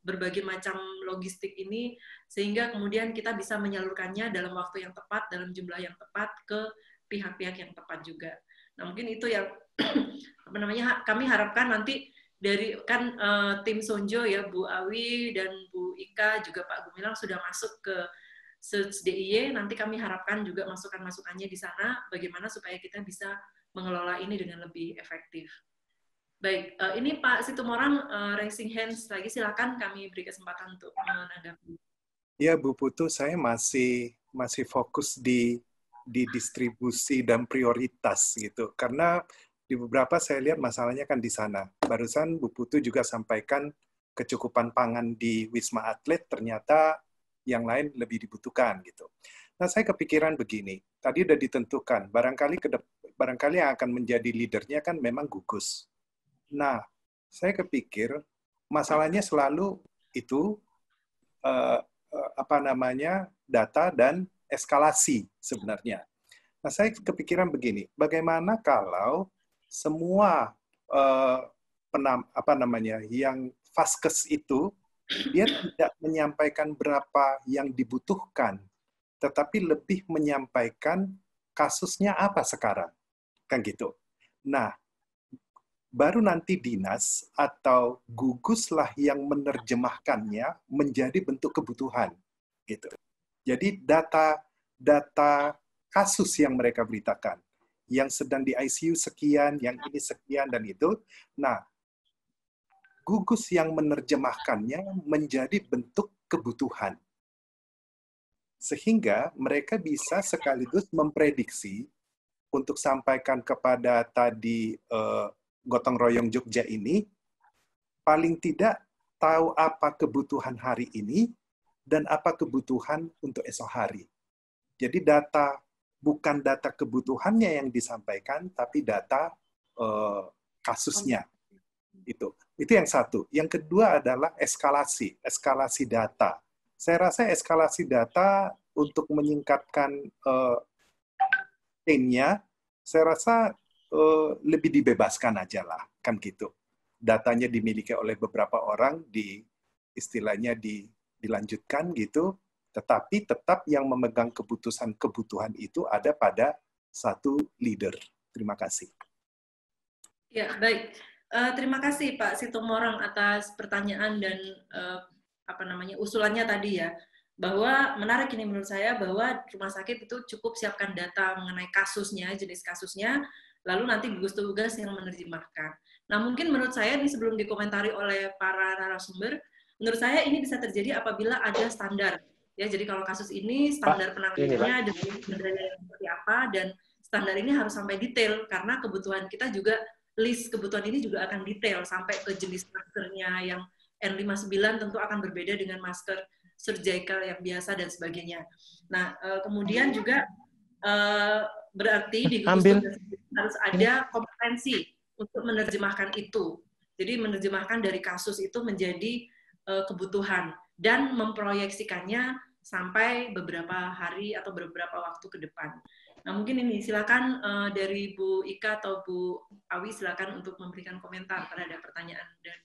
berbagai macam logistik ini, sehingga kemudian kita bisa menyalurkannya dalam waktu yang tepat, dalam jumlah yang tepat ke pihak-pihak yang tepat juga. Nah, mungkin itu yang kami harapkan nanti dari kan tim Sonjo ya, Bu Awi dan Bu Ika juga Pak Gumilang sudah masuk ke Search DIY, nanti kami harapkan juga masukan-masukannya di sana bagaimana supaya kita bisa mengelola ini dengan lebih efektif. Baik, ini Pak Situmorang raising hands lagi, silakan kami beri kesempatan untuk menanggapi. Ya, Bu Putu, saya masih fokus di distribusi dan prioritas gitu. Karena di beberapa saya lihat masalahnya kan di sana. Barusan Bu Putu juga sampaikan kecukupan pangan di Wisma Atlet ternyata yang lain lebih dibutuhkan gitu. Nah, saya kepikiran begini. Tadi udah ditentukan, barangkali yang akan menjadi leadernya kan memang gugus. Nah, saya kepikir masalahnya selalu itu data dan eskalasi sebenarnya. Nah, saya kepikiran begini, bagaimana kalau semua yang vaskes itu Dia tidak menyampaikan berapa yang dibutuhkan, tetapi lebih menyampaikan kasusnya apa sekarang, kan gitu. Nah, baru nanti dinas atau guguslah yang menerjemahkannya menjadi bentuk kebutuhan, gitu. Jadi data kasus yang mereka beritakan, yang sedang di ICU sekian, yang ini sekian dan itu. Nah, gugus yang menerjemahkannya menjadi bentuk kebutuhan. Sehingga mereka bisa sekaligus memprediksi untuk sampaikan kepada tadi gotong royong Jogja ini, paling tidak tahu apa kebutuhan hari ini dan apa kebutuhan untuk esok hari. Jadi bukan data kebutuhannya yang disampaikan, tapi data kasusnya. Itu yang satu. Yang kedua adalah eskalasi data. Saya rasa eskalasi data untuk menyingkatkan timnya, saya rasa lebih dibebaskan aja lah, kan gitu. Datanya dimiliki oleh beberapa orang, istilahnya dilanjutkan gitu, tetapi tetap yang memegang kebutuhan itu ada pada satu leader. Terima kasih. Ya, baik. Terima kasih Pak Sitomorang atas pertanyaan dan usulannya tadi ya. Bahwa menarik ini menurut saya bahwa rumah sakit itu cukup siapkan data mengenai kasusnya, jenis kasusnya, lalu nanti gugus tugas yang menerjemahkan. Nah, mungkin menurut saya ini sebelum dikomentari oleh para narasumber, menurut saya ini bisa terjadi apabila ada standar. Ya, jadi kalau kasus ini standar penanganannya dengan standarnya seperti apa, dan standar ini harus sampai detail karena kebutuhan kita juga, list kebutuhan ini juga akan detail sampai ke jenis maskernya yang N59 tentu akan berbeda dengan masker surgical yang biasa dan sebagainya. Nah, kemudian juga berarti di gugus tugas harus ada kompetensi untuk menerjemahkan itu. Jadi menerjemahkan dari kasus itu menjadi kebutuhan dan memproyeksikannya sampai beberapa hari atau beberapa waktu ke depan. Nah, mungkin ini silakan dari Bu Ika atau Bu Awi, silakan untuk memberikan komentar terhadap pertanyaan dan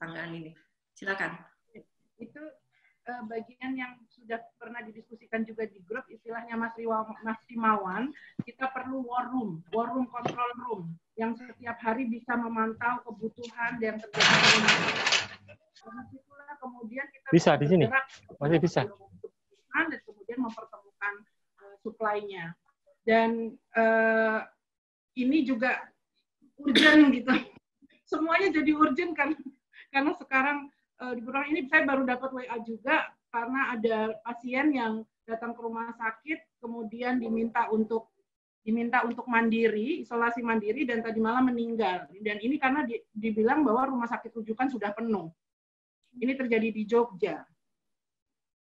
tanggapan ini. Silakan. Itu bagian yang sudah pernah didiskusikan juga di grup, istilahnya Mas Rimawan, kita perlu war room control room, yang setiap hari bisa memantau kebutuhan yang terjadi di rumah sakit. Kemudian kita bisa di sini, masih bisa. Dan kemudian mempertemukan supply-nya. Dan ini juga urgent gitu. Semuanya jadi urgent kan, karena sekarang di Purwakarta ini saya baru dapat WA juga karena ada pasien yang datang ke rumah sakit kemudian diminta untuk mandiri, isolasi mandiri, dan tadi malam meninggal. Dan ini karena dibilang bahwa rumah sakit rujukan sudah penuh. Ini terjadi di Jogja.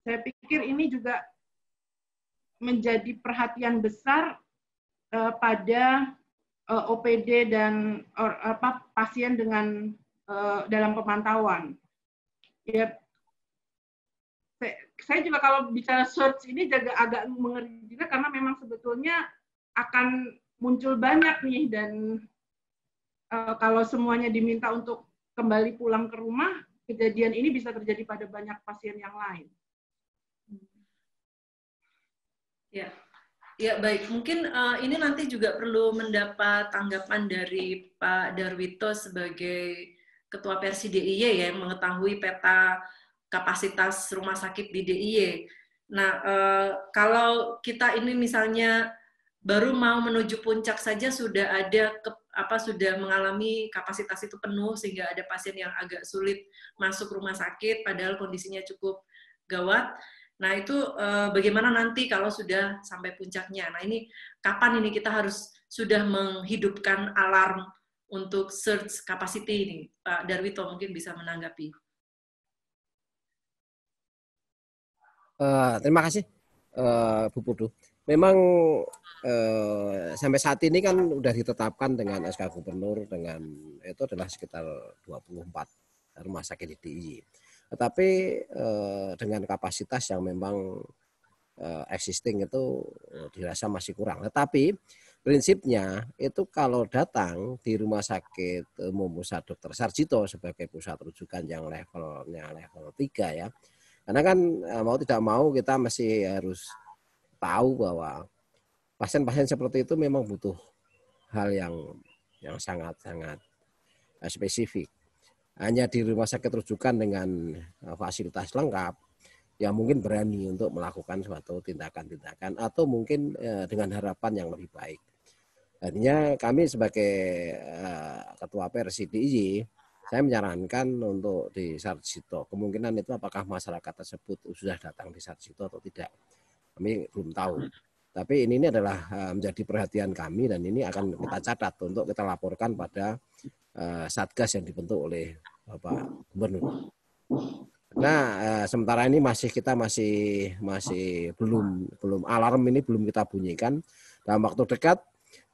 Saya pikir ini juga menjadi perhatian besar pada OPD dan pasien dengan dalam pemantauan. Ya, saya juga kalau bicara search ini juga agak mengeri juga karena memang sebetulnya akan muncul banyak nih, dan kalau semuanya diminta untuk kembali pulang ke rumah, kejadian ini bisa terjadi pada banyak pasien yang lain. Ya baik. Mungkin ini nanti juga perlu mendapat tanggapan dari Pak Darwito sebagai Ketua Persi DIY ya, yang mengetahui peta kapasitas rumah sakit di DIY. Nah, kalau kita ini misalnya baru mau menuju puncak saja sudah ada sudah mengalami kapasitas itu penuh sehingga ada pasien yang agak sulit masuk rumah sakit padahal kondisinya cukup gawat. Nah, itu bagaimana nanti kalau sudah sampai puncaknya? Nah, ini kapan ini kita harus sudah menghidupkan alarm untuk search capacity ini? Pak Darwito mungkin bisa menanggapi. Terima kasih, Bu Putu. Memang sampai saat ini kan sudah ditetapkan dengan SK Gubernur dengan itu adalah sekitar 24 rumah sakit di DIY. Tetapi dengan kapasitas yang memang existing itu dirasa masih kurang. Tetapi prinsipnya itu kalau datang di Rumah Sakit Umum Pusat Dr. Sarjito sebagai pusat rujukan yang levelnya level 3 ya. Karena kan mau tidak mau kita masih harus tahu bahwa pasien-pasien seperti itu memang butuh hal yang sangat-sangat spesifik. Hanya di rumah sakit rujukan dengan fasilitas lengkap, yang mungkin berani untuk melakukan suatu tindakan-tindakan atau mungkin dengan harapan yang lebih baik. Artinya kami sebagai Ketua Persi DIY, saya menyarankan untuk di Sarjito. Kemungkinan itu apakah masyarakat tersebut sudah datang di Sarjito atau tidak, kami belum tahu. Tapi ini adalah menjadi perhatian kami dan ini akan kita catat untuk kita laporkan pada Satgas yang dibentuk oleh Bapak Gubernur. Nah, sementara ini kita masih belum alarm ini belum kita bunyikan. Dalam waktu dekat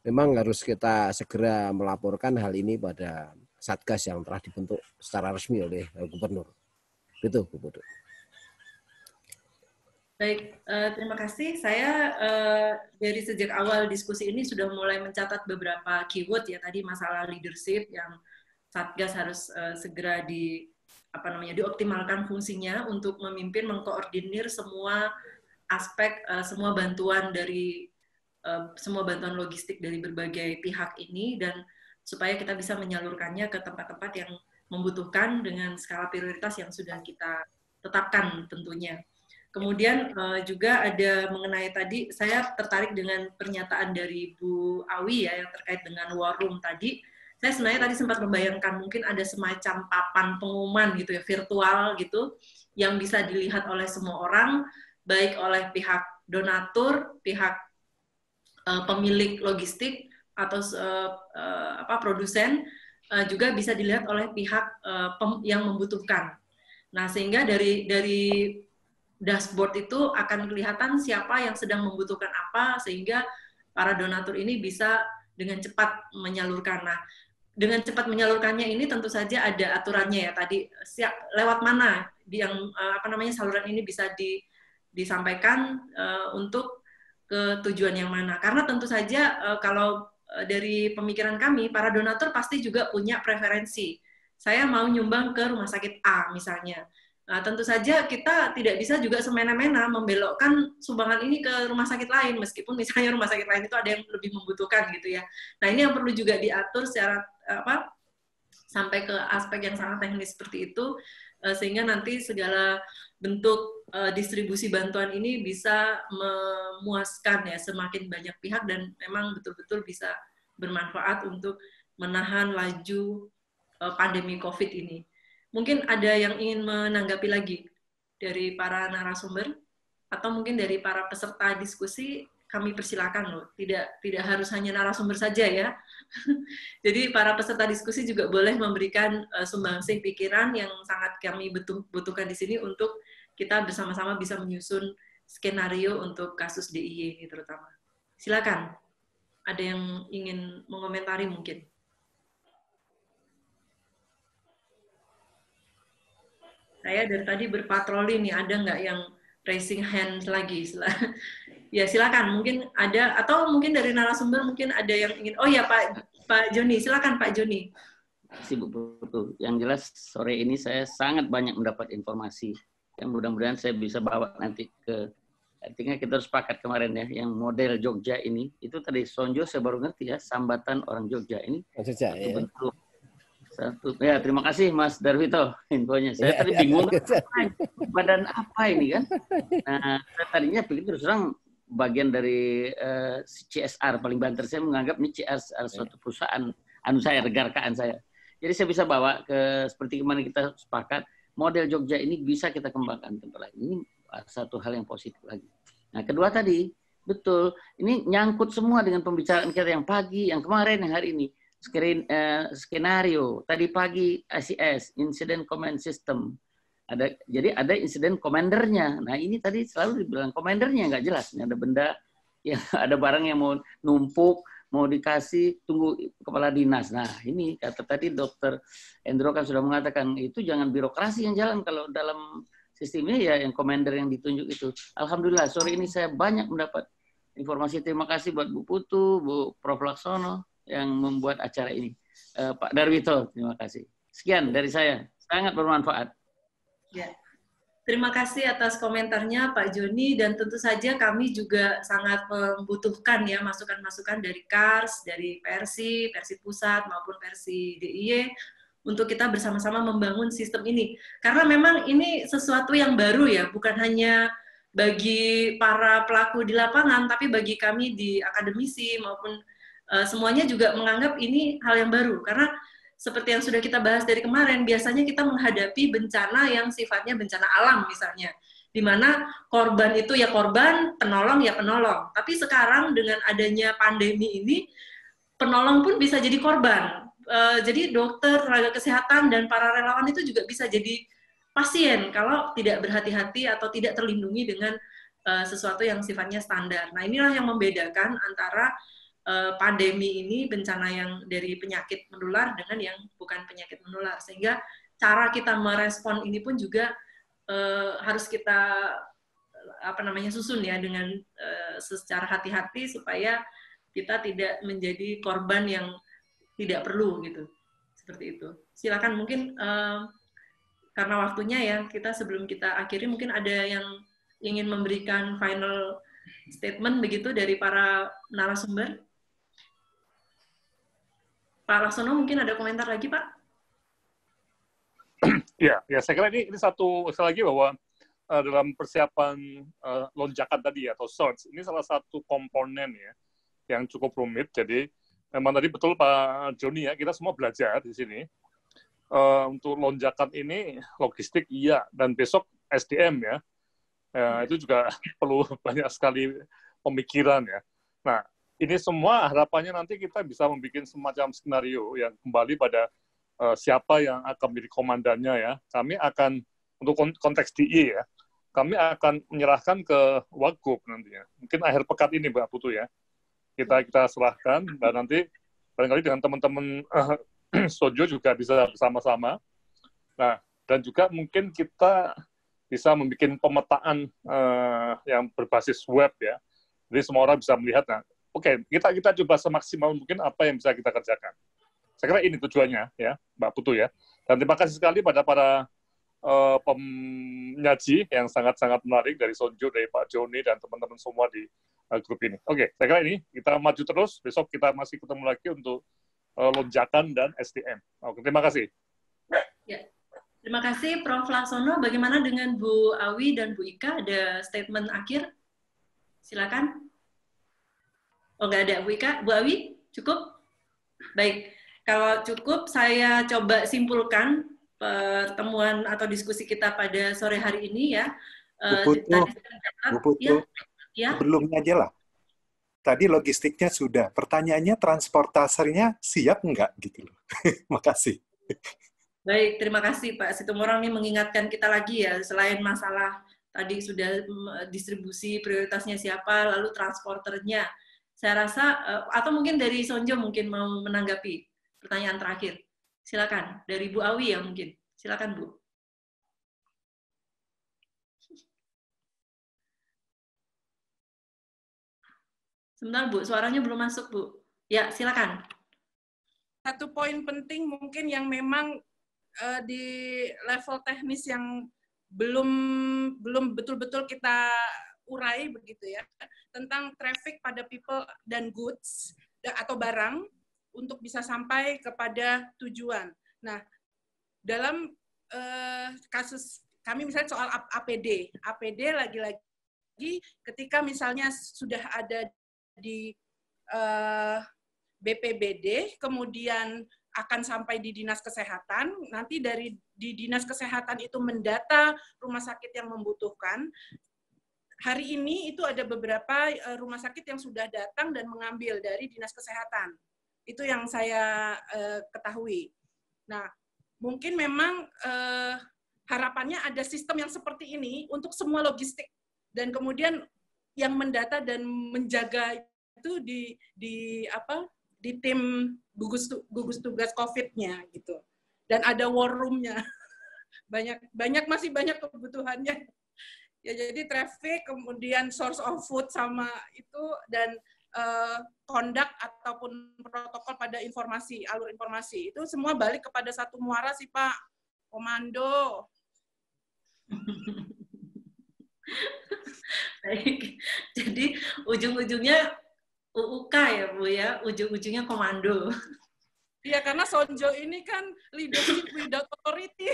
memang harus kita segera melaporkan hal ini pada Satgas yang telah dibentuk secara resmi oleh Gubernur. Itu, Bu Putu. Baik, terima kasih. Saya dari sejak awal diskusi ini sudah mulai mencatat beberapa keyword ya, tadi masalah leadership yang Satgas harus segera dioptimalkan fungsinya untuk memimpin, mengkoordinir semua aspek, semua bantuan logistik dari berbagai pihak ini, dan supaya kita bisa menyalurkannya ke tempat-tempat yang membutuhkan dengan skala prioritas yang sudah kita tetapkan tentunya. Kemudian juga ada mengenai tadi, saya tertarik dengan pernyataan dari Bu Awi ya, yang terkait dengan war room tadi. Saya sebenarnya tadi sempat membayangkan mungkin ada semacam papan pengumuman gitu ya, virtual gitu, yang bisa dilihat oleh semua orang, baik oleh pihak donatur, pihak pemilik logistik, atau produsen, juga bisa dilihat oleh pihak yang membutuhkan. Nah, sehingga dari dashboard itu akan kelihatan siapa yang sedang membutuhkan apa, sehingga para donatur ini bisa dengan cepat menyalurkan. Nah, dengan cepat menyalurkannya ini tentu saja ada aturannya ya, tadi lewat mana yang saluran ini bisa disampaikan untuk ke tujuan yang mana. Karena tentu saja kalau dari pemikiran kami, para donatur pasti juga punya preferensi. Saya mau nyumbang ke rumah sakit A misalnya. Nah, tentu saja kita tidak bisa juga semena-mena membelokkan sumbangan ini ke rumah sakit lain, meskipun misalnya rumah sakit lain itu ada yang lebih membutuhkan gitu ya. Nah, ini yang perlu juga diatur secara sampai ke aspek yang sangat teknis seperti itu, sehingga nanti segala bentuk distribusi bantuan ini bisa memuaskan ya semakin banyak pihak dan memang betul-betul bisa bermanfaat untuk menahan laju pandemi COVID ini. Mungkin ada yang ingin menanggapi lagi dari para narasumber atau mungkin dari para peserta diskusi, kami persilakan loh. Tidak harus hanya narasumber saja ya. Jadi para peserta diskusi juga boleh memberikan sumbangsih pikiran yang sangat kami butuhkan di sini untuk kita bersama-sama bisa menyusun skenario untuk kasus DIY ini terutama. Silakan. Ada yang ingin mengomentari mungkin? Saya dari tadi berpatroli nih, ada nggak yang raising hand lagi? Ya silakan, mungkin ada, atau mungkin dari narasumber mungkin ada yang ingin. Oh ya Pak Joni, silakan Pak Joni. Terima kasih Bu. Yang jelas sore ini saya sangat banyak mendapat informasi yang mudah-mudahan saya bisa bawa nanti ke. Artinya kita harus sepakat kemarin ya, yang model Jogja ini, itu tadi Sonjo saya baru ngerti ya, sambatan orang Jogja ini. Jogja, ya. Bentuk satu, ya terima kasih Mas Darwito infonya. Saya tadi bingung badan apa ini kan. Nah, saya tadinya pikir terus terang bagian dari CSR, paling banter saya menganggap ini CSR suatu perusahaan regarkaan saya. Jadi saya bisa bawa ke seperti kemarin kita sepakat model Jogja ini bisa kita kembangkan tempat lain. Ini satu hal yang positif lagi. Nah, kedua tadi betul ini nyangkut semua dengan pembicaraan kita yang pagi, yang kemarin, yang hari ini. Skenario tadi pagi ICS Incident Command System jadi ada insiden komandernya. Nah ini tadi selalu dibilang komandernya nggak jelas. Ini ada benda yang ada barang yang mau numpuk, mau dikasih, tunggu kepala dinas. Nah ini kata tadi Dokter Endro kan sudah mengatakan itu jangan birokrasi yang jalan kalau dalam sistemnya ya yang komander yang ditunjuk itu. Alhamdulillah sore ini saya banyak mendapat informasi. Terima kasih buat Bu Putu, Bu Prof. Laksono yang membuat acara ini. Pak Darwito, terima kasih. Sekian dari saya, sangat bermanfaat. Ya. Terima kasih atas komentarnya Pak Joni, dan tentu saja kami juga sangat membutuhkan ya masukan-masukan dari KARS, dari Persi Pusat maupun Persi DIY untuk kita bersama-sama membangun sistem ini. Karena memang ini sesuatu yang baru ya, bukan hanya bagi para pelaku di lapangan, tapi bagi kami di akademisi maupun semuanya juga menganggap ini hal yang baru. Karena seperti yang sudah kita bahas dari kemarin, biasanya kita menghadapi bencana yang sifatnya bencana alam misalnya, di mana korban itu ya korban, penolong ya penolong. Tapi sekarang dengan adanya pandemi ini, penolong pun bisa jadi korban. Jadi dokter, tenaga kesehatan, dan para relawan itu juga bisa jadi pasien kalau tidak berhati-hati atau tidak terlindungi dengan sesuatu yang sifatnya standar. Nah, inilah yang membedakan antara pandemi ini, bencana yang dari penyakit menular dengan yang bukan penyakit menular, sehingga cara kita merespon ini pun juga harus kita susun ya dengan secara hati-hati supaya kita tidak menjadi korban yang tidak perlu gitu, seperti itu. Silakan mungkin karena waktunya ya, kita sebelum kita akhiri mungkin ada yang ingin memberikan final statement begitu dari para narasumber. Pak Laksono mungkin ada komentar lagi, Pak? Ya, saya kira ini satu lagi bahwa dalam persiapan lonjakan tadi atau surge, ini salah satu komponen ya yang cukup rumit. Jadi memang tadi betul Pak Joni ya, kita semua belajar di sini. Untuk lonjakan ini logistik iya, dan besok SDM ya, itu juga perlu banyak sekali pemikiran ya. Nah, ini semua harapannya nanti kita bisa membuat semacam skenario yang kembali pada siapa yang akan menjadi komandannya ya. Kami akan, untuk konteks DIY ya, kami akan menyerahkan ke Wagub nantinya. Mungkin akhir pekan ini Mbak Putu ya. Kita serahkan, dan nanti barangkali dengan teman-teman Sojo juga bisa bersama-sama. Nah, dan juga mungkin kita bisa membuat pemetaan yang berbasis web ya. Jadi semua orang bisa melihat, nah, oke, kita coba semaksimal mungkin apa yang bisa kita kerjakan. Saya kira ini tujuannya ya, Mbak Putu ya. Dan terima kasih sekali pada para penyaji yang sangat-sangat menarik dari Sonjo, dari Pak Joni, dan teman-teman semua di grup ini. Oke, saya kira ini kita maju terus. Besok kita masih ketemu lagi untuk lonjakan dan SDM. Oke, terima kasih. Ya. Terima kasih Prof. Laksono. Bagaimana dengan Bu Awi dan Bu Ika? Ada statement akhir? Silakan. Oh, nggak ada Bu Ika. Bu Awi, cukup? Baik. Kalau cukup, saya coba simpulkan pertemuan atau diskusi kita pada sore hari ini ya. Bu Putu, ya. Sebelumnya aja lah. Tadi logistiknya sudah, pertanyaannya transportasinya siap nggak gitu loh. Makasih. Baik, terima kasih Pak Situmorang ini mengingatkan kita lagi ya, selain masalah tadi sudah distribusi prioritasnya siapa, lalu transporternya. Saya rasa, atau mungkin dari Sonjo mungkin mau menanggapi pertanyaan terakhir. Silakan, dari Bu Awi ya mungkin. Silakan Bu. Sebentar Bu, suaranya belum masuk Bu. Ya, silakan. Satu poin penting mungkin yang memang di level teknis yang belum betul-betul kita urai begitu ya, tentang traffic pada people dan goods atau barang untuk bisa sampai kepada tujuan. Nah, dalam kasus kami misalnya soal APD lagi-lagi ketika misalnya sudah ada di BPBD, kemudian akan sampai di Dinas Kesehatan, nanti di Dinas Kesehatan itu mendata rumah sakit yang membutuhkan. Hari ini itu ada beberapa rumah sakit yang sudah datang dan mengambil dari Dinas Kesehatan. Itu yang saya ketahui. Nah, mungkin memang harapannya ada sistem yang seperti ini untuk semua logistik. Dan kemudian yang mendata dan menjaga itu di tim gugus tugas COVID-nya gitu. Dan ada war room-nya. Masih banyak kebutuhannya. Ya, jadi traffic, kemudian source of food sama itu, dan conduct ataupun protokol pada informasi, alur informasi. Itu semua balik kepada satu muara sih, Pak. Komando. Baik. Jadi ujung-ujungnya UUK ya, Bu ya. Ujung-ujungnya komando. Iya, karena Sonjo ini kan leadership without authority.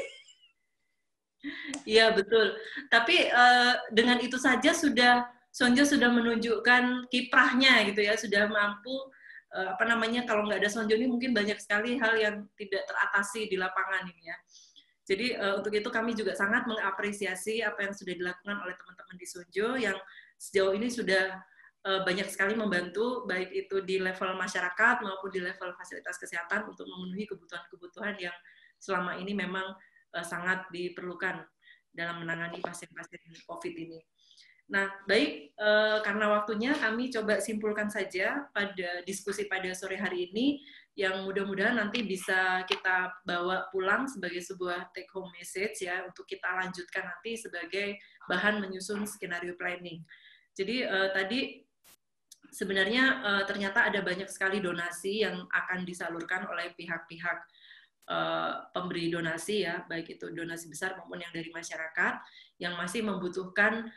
Iya, betul. Tapi dengan itu saja Sonjo sudah menunjukkan kiprahnya gitu ya, sudah mampu kalau nggak ada Sonjo ini mungkin banyak sekali hal yang tidak teratasi di lapangan ini ya. Jadi untuk itu kami juga sangat mengapresiasi apa yang sudah dilakukan oleh teman-teman di Sonjo yang sejauh ini sudah banyak sekali membantu, baik itu di level masyarakat maupun di level fasilitas kesehatan untuk memenuhi kebutuhan-kebutuhan yang selama ini memang sangat diperlukan dalam menangani pasien-pasien COVID ini. Nah, baik, karena waktunya kami coba simpulkan saja pada diskusi pada sore hari ini, yang mudah-mudahan nanti bisa kita bawa pulang sebagai sebuah take home message ya, untuk kita lanjutkan nanti sebagai bahan menyusun skenario planning. Jadi tadi sebenarnya ternyata ada banyak sekali donasi yang akan disalurkan oleh pihak-pihak pemberi donasi ya, baik itu donasi besar maupun yang dari masyarakat yang masih membutuhkan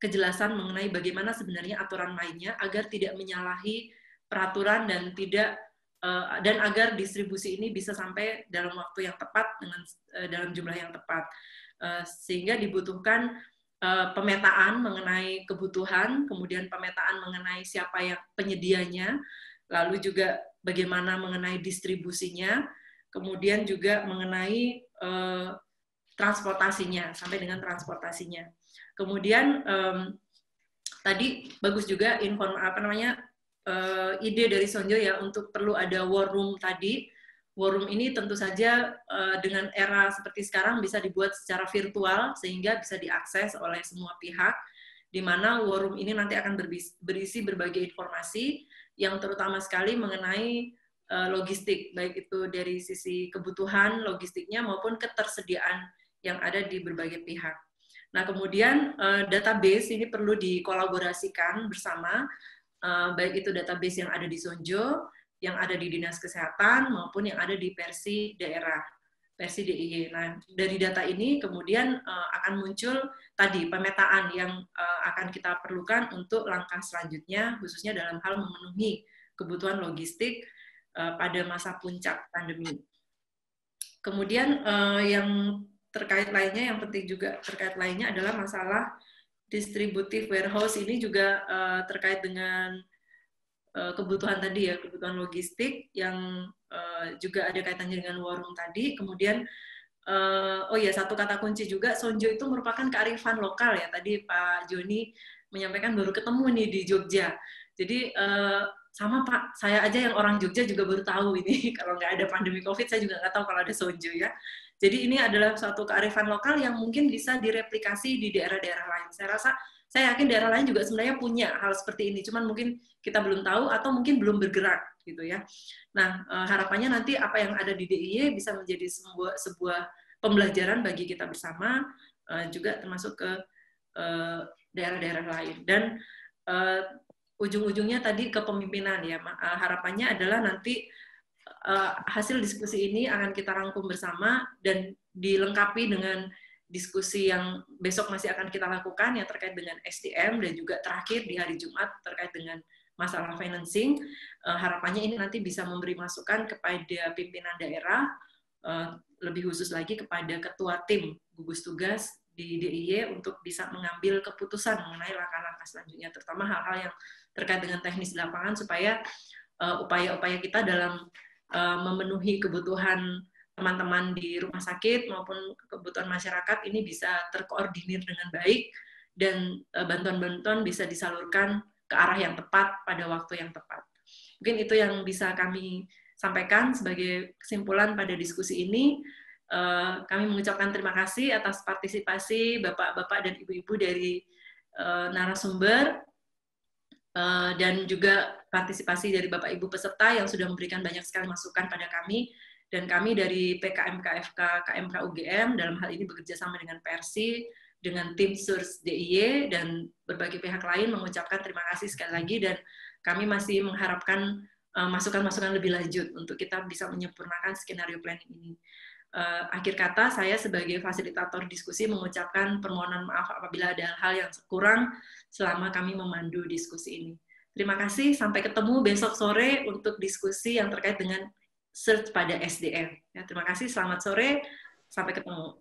kejelasan mengenai bagaimana sebenarnya aturan mainnya agar tidak menyalahi peraturan dan agar distribusi ini bisa sampai dalam waktu yang tepat dengan dalam jumlah yang tepat, sehingga dibutuhkan pemetaan mengenai kebutuhan, kemudian pemetaan mengenai siapa yang penyedianya, lalu juga bagaimana mengenai distribusinya, kemudian juga mengenai transportasinya, sampai dengan transportasinya. Kemudian tadi bagus juga ide dari Sonjo ya untuk perlu ada war room tadi. War room ini tentu saja dengan era seperti sekarang bisa dibuat secara virtual sehingga bisa diakses oleh semua pihak, di mana war room ini nanti akan berisi berbagai informasi yang terutama sekali mengenai logistik, baik itu dari sisi kebutuhan logistiknya maupun ketersediaan yang ada di berbagai pihak. Nah, kemudian database ini perlu dikolaborasikan bersama, baik itu database yang ada di Sonjo, yang ada di Dinas Kesehatan, maupun yang ada di Persi daerah, Persi DIY. Nah, dari data ini kemudian akan muncul tadi pemetaan yang akan kita perlukan untuk langkah selanjutnya, khususnya dalam hal memenuhi kebutuhan logistik pada masa puncak pandemi. Kemudian yang terkait lainnya, yang penting juga terkait lainnya adalah masalah distributive warehouse ini juga terkait dengan kebutuhan tadi ya, kebutuhan logistik yang juga ada kaitannya dengan war room tadi. Kemudian satu kata kunci juga, Sonjo itu merupakan kearifan lokal ya. Tadi Pak Joni menyampaikan baru ketemu nih di Jogja. Jadi sama Pak, saya aja yang orang Jogja juga baru tahu ini kalau nggak ada pandemi COVID, saya juga nggak tahu kalau ada Sonjo ya. Jadi ini adalah suatu kearifan lokal yang mungkin bisa direplikasi di daerah-daerah lain. Saya yakin daerah lain juga sebenarnya punya hal seperti ini, cuman mungkin kita belum tahu atau mungkin belum bergerak gitu ya. Nah, harapannya nanti apa yang ada di DIY bisa menjadi sebuah pembelajaran bagi kita bersama, juga termasuk ke daerah-daerah lain. Dan ujung-ujungnya tadi kepemimpinan ya. Harapannya adalah nanti hasil diskusi ini akan kita rangkum bersama dan dilengkapi dengan diskusi yang besok masih akan kita lakukan yang terkait dengan SDM dan juga terakhir di hari Jumat terkait dengan masalah financing. Harapannya ini nanti bisa memberi masukan kepada pimpinan daerah, lebih khusus lagi kepada ketua tim gugus tugas di DIY untuk bisa mengambil keputusan mengenai langkah-langkah selanjutnya, terutama hal-hal yang terkait dengan teknis di lapangan supaya upaya-upaya kita dalam memenuhi kebutuhan teman-teman di rumah sakit maupun kebutuhan masyarakat ini bisa terkoordinir dengan baik dan bantuan-bantuan bisa disalurkan ke arah yang tepat pada waktu yang tepat. Mungkin itu yang bisa kami sampaikan sebagai kesimpulan pada diskusi ini. Kami mengucapkan terima kasih atas partisipasi Bapak-Bapak dan Ibu-Ibu dari narasumber dan juga partisipasi dari Bapak Ibu peserta yang sudah memberikan banyak sekali masukan pada kami. Dan kami dari PKMKFK KMK UGM dalam hal ini bekerja sama dengan Persi, dengan tim SURS DIY dan berbagai pihak lain mengucapkan terima kasih sekali lagi, dan kami masih mengharapkan masukan-masukan lebih lanjut untuk kita bisa menyempurnakan skenario planning ini. Akhir kata, saya sebagai fasilitator diskusi mengucapkan permohonan maaf apabila ada hal yang kurang selama kami memandu diskusi ini. Terima kasih, sampai ketemu besok sore untuk diskusi yang terkait dengan search pada SDM. Ya, terima kasih, selamat sore, sampai ketemu.